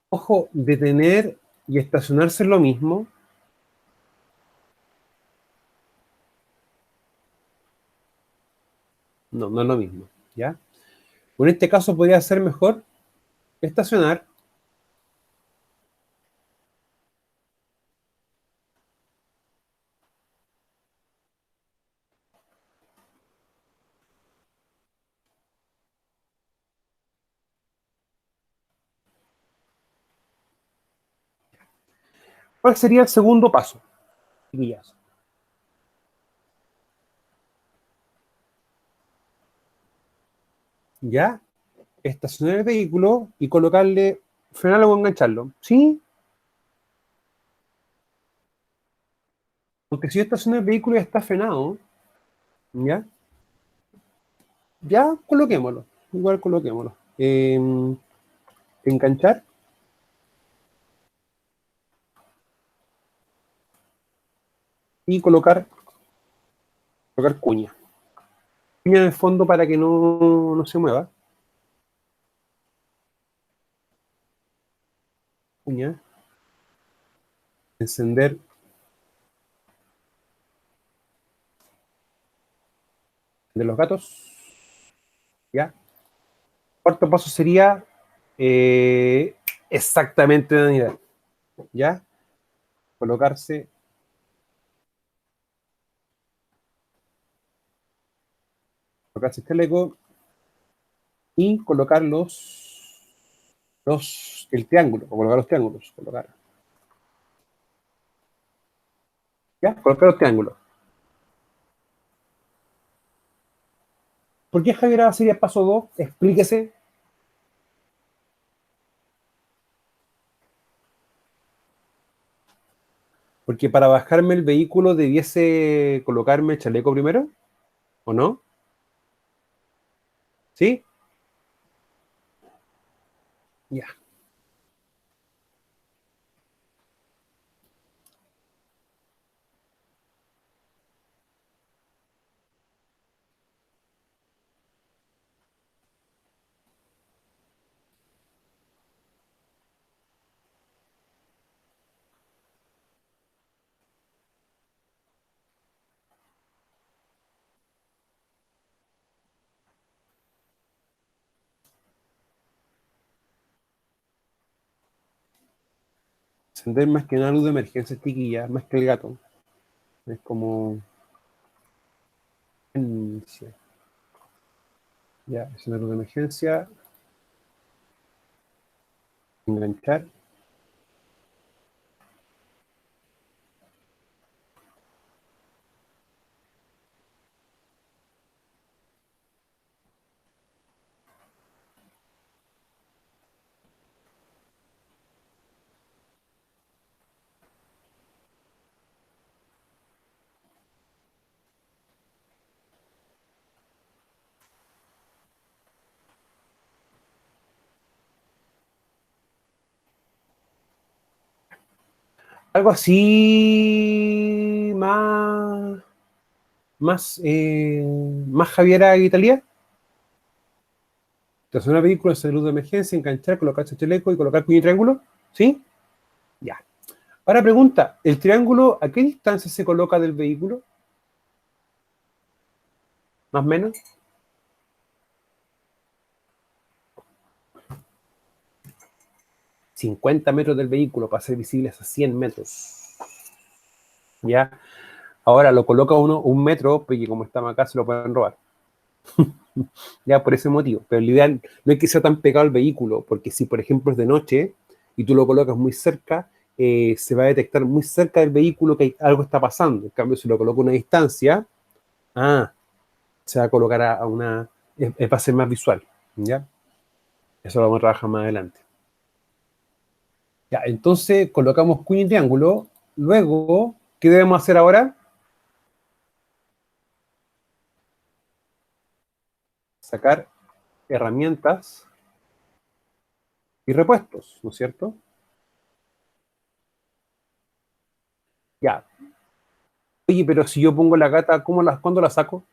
Ojo, detener y estacionarse es lo mismo. No, no es lo mismo, ¿ya? O en este caso podría ser mejor estacionar ¿Cuál sería el segundo paso, chiquillas? ¿Ya? Estacionar el vehículo y colocarle, frenarlo o engancharlo. ¿Sí? Porque si yo estaciono el vehículo y está frenado, ¿ya? Ya coloquémoslo. Igual coloquémoslo. Enganchar y colocar cuña. Cuña en el fondo para que no se mueva. Cuña. Encender de los gatos. ¿Ya? Cuarto paso sería exactamente de unidad. ¿Ya? Colocarse el chaleco y colocar el triángulo, o colocar los triángulos. ¿Ya? Colocar los triángulos. ¿Por qué Javier sería el paso 2? Explíquese. Porque para bajarme el vehículo debiese colocarme el chaleco primero, ¿o no? ¿Sí? Ya. Encender más que una luz de emergencia, chiquilla, más que el gato. Es como... Ya, es una luz de emergencia. Enganchar. Algo así más Javiera Italia. Estacionar vehículo, hacer luz de emergencia, enganchar, colocar el chaleco y colocar puño y triángulo. ¿Sí? Ya. Ahora pregunta, ¿el triángulo a qué distancia se coloca del vehículo? ¿Más o menos? 50 metros del vehículo para ser visibles a 100 metros. ¿Ya? Ahora lo coloca uno un metro, porque como estamos acá se lo pueden robar. Ya, por ese motivo. Pero la idea no es que sea tan pegado al vehículo, porque si, por ejemplo, es de noche y tú lo colocas muy cerca, se va a detectar muy cerca del vehículo que algo está pasando. En cambio, si lo coloco a una distancia, se va a colocar a una... va a ser más visual. ¿Ya? Eso lo vamos a trabajar más adelante. Ya, entonces colocamos cuña y triángulo. Luego, ¿qué debemos hacer ahora? Sacar herramientas y repuestos, ¿no es cierto? Ya. Oye, pero si yo pongo la gata, ¿cuándo la saco?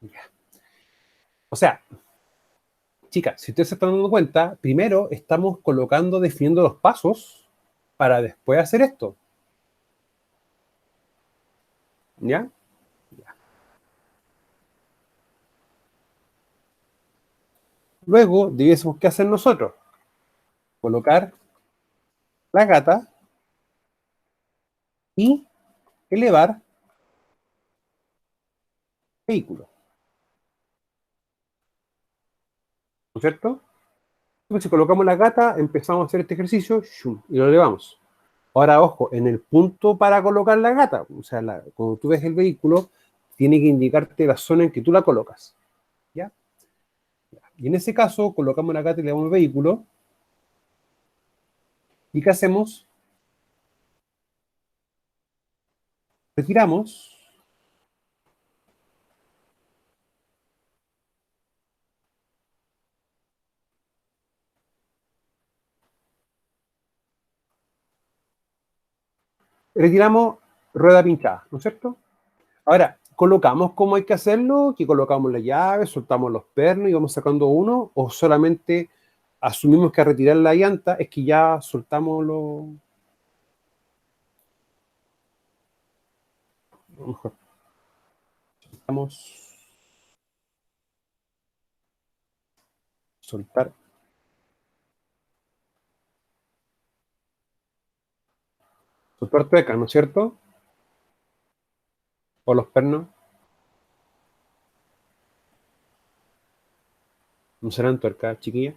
Ya. O sea, chicas, si ustedes se están dando cuenta, primero estamos colocando, definiendo los pasos para después hacer esto. ¿Ya? Luego, debiésemos, ¿qué hacer nosotros? Colocar la gata y elevar vehículo. ¿No es cierto? Entonces, si colocamos la gata, empezamos a hacer este ejercicio ¡shum! Y lo elevamos. Ahora, ojo, en el punto para colocar la gata, o sea, cuando tú ves el vehículo, tiene que indicarte la zona en que tú la colocas. ¿Ya? Y en ese caso, colocamos la gata y elevamos el vehículo. ¿Y qué hacemos? Retiramos. Retiramos rueda pinchada, ¿no es cierto? Ahora, colocamos cómo hay que hacerlo, que colocamos la llave, soltamos los pernos y vamos sacando uno, o solamente asumimos que al retirar la llanta es que ya soltamos los... A lo mejor soltamos... Soltar. Soltar tuerca, ¿no es cierto? O los pernos. ¿No serán tuercas, chiquillas?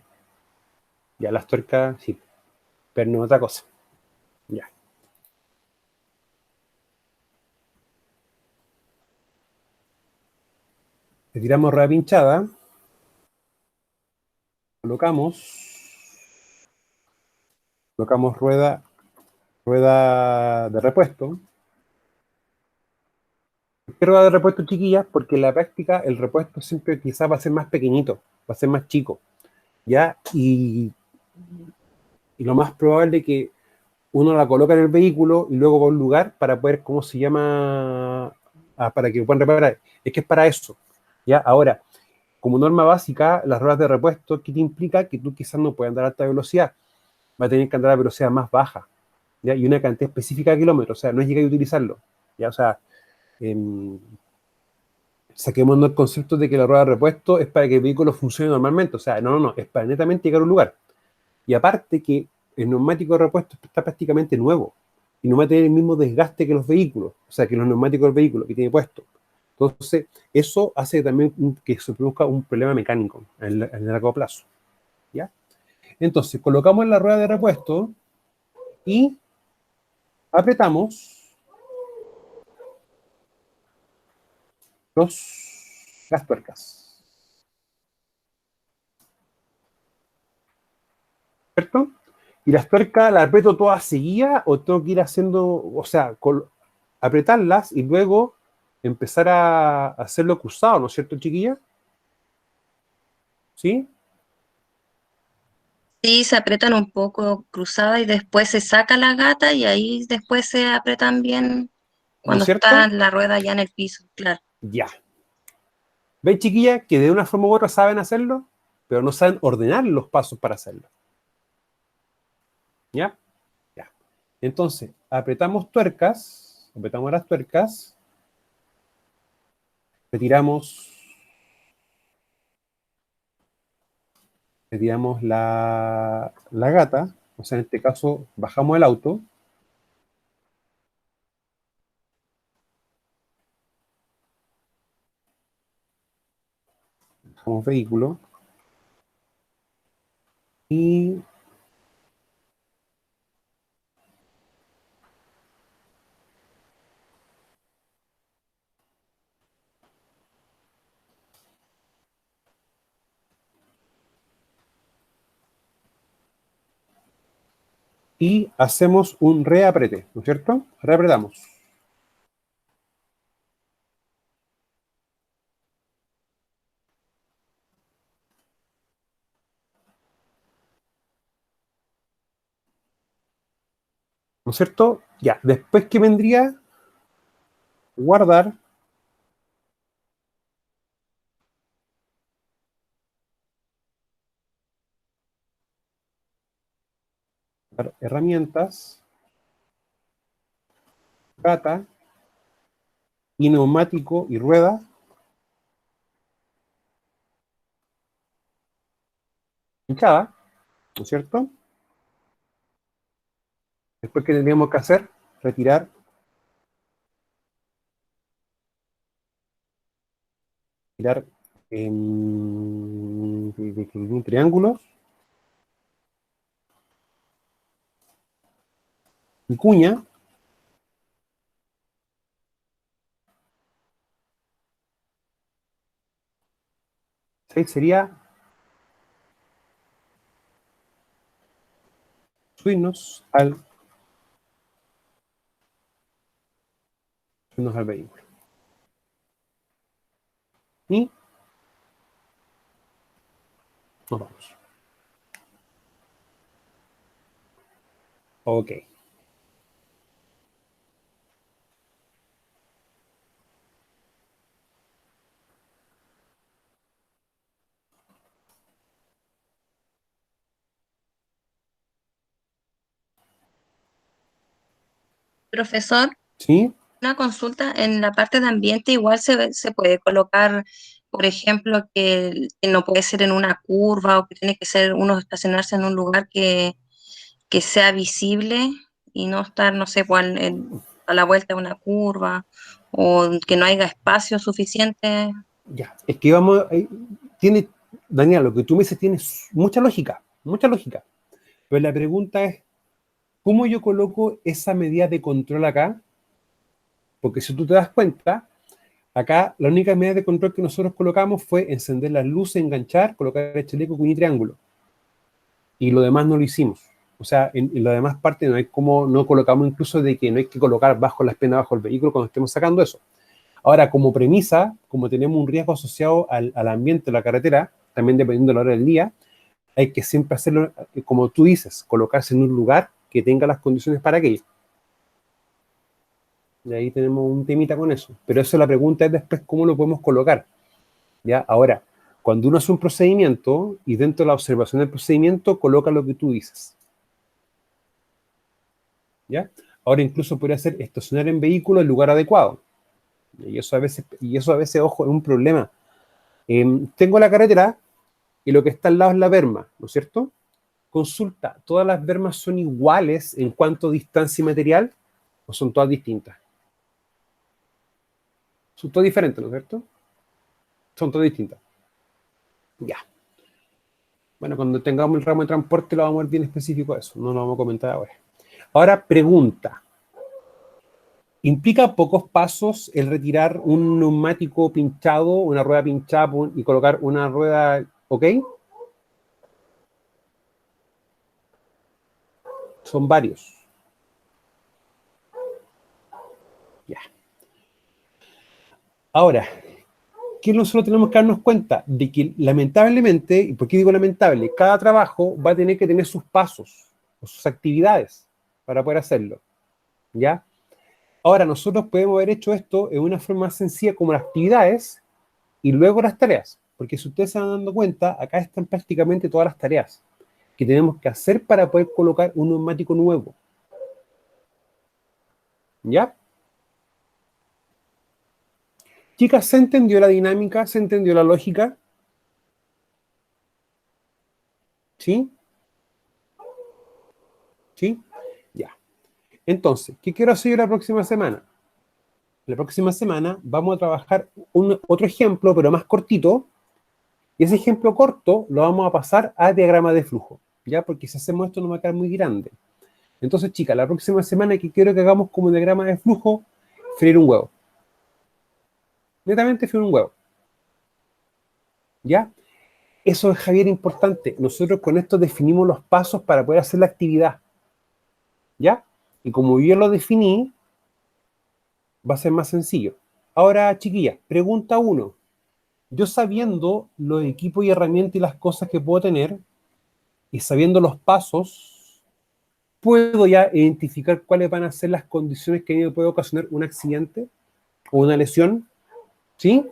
Ya las tuercas, sí. Perno otra cosa. Ya. Retiramos rueda pinchada. Colocamos rueda de repuesto. ¿Por qué rueda de repuesto, chiquillas? Porque en la práctica el repuesto siempre quizás va a ser más pequeñito, va a ser más chico, ¿ya? Y lo más probable es que uno la coloca en el vehículo y luego va a un lugar para poder, ¿cómo se llama? Para que puedan reparar. Es que es para eso, ¿ya? Ahora, como norma básica, las ruedas de repuesto, ¿qué te implica? Que tú quizás no puedas andar a alta velocidad, va a tener que andar a velocidad más baja, ¿ya? Y una cantidad específica de kilómetros, o sea, no es llegar a utilizarlo, ¿ya? O sea, saquemos el concepto de que la rueda de repuesto es para que el vehículo funcione normalmente, o sea, no, es para netamente llegar a un lugar. Y aparte que el neumático de repuesto está prácticamente nuevo y no va a tener el mismo desgaste que los vehículos, o sea, que los neumáticos del vehículo que tiene puesto. Entonces, eso hace también que se produzca un problema mecánico en el largo plazo. ¿Ya? Entonces, colocamos la rueda de repuesto y apretamos las tuercas. ¿Cierto? Y las tuercas las aprieto todas seguidas o tengo que ir haciendo, o sea, apretarlas y luego empezar a hacerlo cruzado, ¿no es cierto, chiquilla? ¿Sí? Sí, se apretan un poco cruzadas y después se saca la gata y ahí después se apretan bien ¿No es cuando está cierto? la rueda ya en el piso, claro. Ya. ¿Ven, chiquilla, que de una forma u otra saben hacerlo, pero no saben ordenar los pasos para hacerlo? ¿Ya? Ya. Entonces, apretamos las tuercas, retiramos, retiramos la gata, o sea, en este caso, bajamos el auto, bajamos vehículo, y hacemos un reaprete, ¿no es cierto? Reapretamos. ¿No es cierto? Ya, después que vendría guardar, Herramientas, gata, y neumático y rueda. Hinchada, ¿no es cierto? Después, ¿qué tendríamos que hacer? Retirar triángulos y cuña. 6 sería subirnos al vehículo. Y nos vamos. Ok. Profesor, ¿Sí? una consulta en la parte de ambiente, igual se puede colocar, por ejemplo, que no puede ser en una curva o que tiene que ser uno estacionarse en un lugar que sea visible y no estar, no sé, a la vuelta de una curva o que no haya espacio suficiente. Ya. Es que vamos. Tiene, Daniel, lo que tú me dices tiene mucha lógica. Mucha lógica. Pero la pregunta es: ¿cómo yo coloco esa medida de control acá? Porque si tú te das cuenta, acá la única medida de control que nosotros colocamos fue encender las luces, enganchar, colocar el chaleco, cuña y triángulo. Y lo demás no lo hicimos. O sea, en la demás parte no hay como, no colocamos incluso de que no hay que colocar bajo las penas bajo el vehículo cuando estemos sacando eso. Ahora, como premisa, como tenemos un riesgo asociado al ambiente de la carretera, también dependiendo de la hora del día, hay que siempre hacerlo, como tú dices, colocarse en un lugar que tenga las condiciones para aquello. Y ahí tenemos un temita con eso. Pero eso, la pregunta es después cómo lo podemos colocar. ¿Ya? Ahora, cuando uno hace un procedimiento y dentro de la observación del procedimiento coloca lo que tú dices. ¿Ya? Ahora incluso podría ser estacionar en vehículo en lugar adecuado. Y eso a veces, ojo, es un problema. Tengo la carretera y lo que está al lado es la berma, ¿no es cierto? Consulta, ¿todas las bermas son iguales en cuanto a distancia y material o son todas distintas? Son todas diferentes, ¿no es cierto? Son todas distintas. Ya. Bueno, cuando tengamos el ramo de transporte lo vamos a ver bien específico a eso, no lo vamos a comentar ahora. Ahora, pregunta. ¿Implica pocos pasos el retirar un neumático pinchado, una rueda pinchada y colocar una rueda, ok? Son varios. Ya. Ahora, ¿qué nosotros tenemos que darnos cuenta? De que lamentablemente, ¿y por qué digo lamentable? Cada trabajo va a tener que tener sus pasos o sus actividades para poder hacerlo. ¿Ya? Ahora, nosotros podemos haber hecho esto en una forma más sencilla como las actividades y luego las tareas. Porque si ustedes se van dando cuenta, acá están prácticamente todas las tareas que tenemos que hacer para poder colocar un neumático nuevo. ¿Ya? Chicas, ¿se entendió la dinámica? ¿Se entendió la lógica? ¿Sí? ¿Sí? Ya. Entonces, ¿qué quiero hacer yo la próxima semana? La próxima semana vamos a trabajar otro ejemplo, pero más cortito, y ese ejemplo corto lo vamos a pasar a diagrama de flujo, ¿ya? Porque si hacemos esto no va a quedar muy grande. Entonces, chicas, la próxima semana que quiero que hagamos como diagrama de flujo, freír un huevo. Netamente freír un huevo. ¿Ya? Eso es, Javier, importante. Nosotros con esto definimos los pasos para poder hacer la actividad. ¿Ya? Y como yo lo definí, va a ser más sencillo. Ahora, chiquillas, pregunta 1. Yo sabiendo los equipos y herramientas y las cosas que puedo tener, y sabiendo los pasos, ¿puedo ya identificar cuáles van a ser las condiciones que a mí me puede ocasionar un accidente o una lesión? ¿Sí?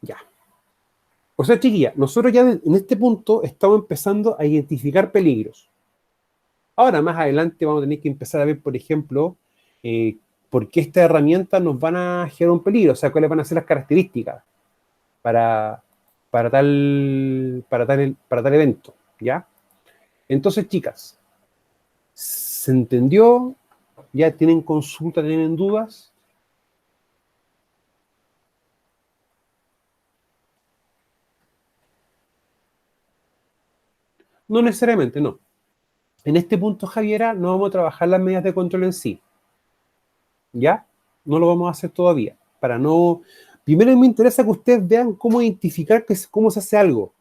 Ya. O sea, chiquilla, nosotros ya en este punto estamos empezando a identificar peligros. Ahora, más adelante vamos a tener que empezar a ver, por ejemplo, por qué estas herramientas nos van a generar un peligro, o sea, cuáles van a ser las características para, para tal evento, ¿ya? Entonces, chicas, ¿se entendió? ¿Ya tienen consulta, tienen dudas? No necesariamente, no. En este punto, Javiera, no vamos a trabajar las medidas de control en sí. ¿Ya? No lo vamos a hacer todavía. Para no... Primero me interesa que ustedes vean cómo identificar cómo se hace algo.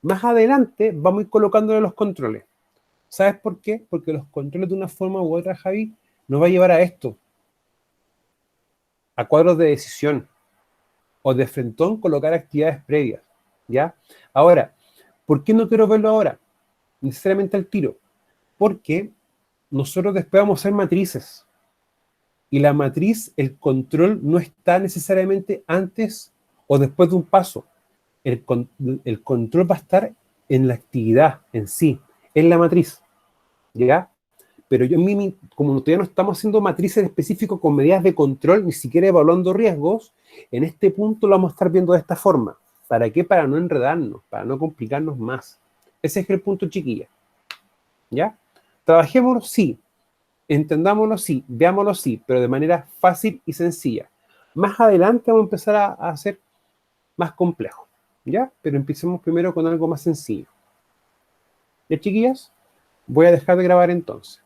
Más adelante vamos a ir colocándole los controles. ¿Sabes por qué? Porque los controles de una forma u otra, Javi, nos va a llevar a esto. A cuadros de decisión. O de frentón colocar actividades previas. ¿Ya? Ahora, ¿por qué no quiero verlo ahora? Necesariamente al tiro. Porque nosotros después vamos a hacer matrices. Y la matriz, el control no está necesariamente antes o después de un paso. El control va a estar en la actividad en sí, en la matriz. ¿Ya? Pero como todavía no estamos haciendo matrices específicas con medidas de control, ni siquiera evaluando riesgos, en este punto lo vamos a estar viendo de esta forma. ¿Para qué? Para no enredarnos, para no complicarnos más. Ese es el punto, chiquilla. ¿Ya? Trabajémoslo, sí. Entendámoslo, sí. Veámoslo, sí. Pero de manera fácil y sencilla. Más adelante vamos a empezar a hacer más complejo. ¿Ya? Pero empecemos primero con algo más sencillo. ¿Ya, chiquillas? Voy a dejar de grabar entonces.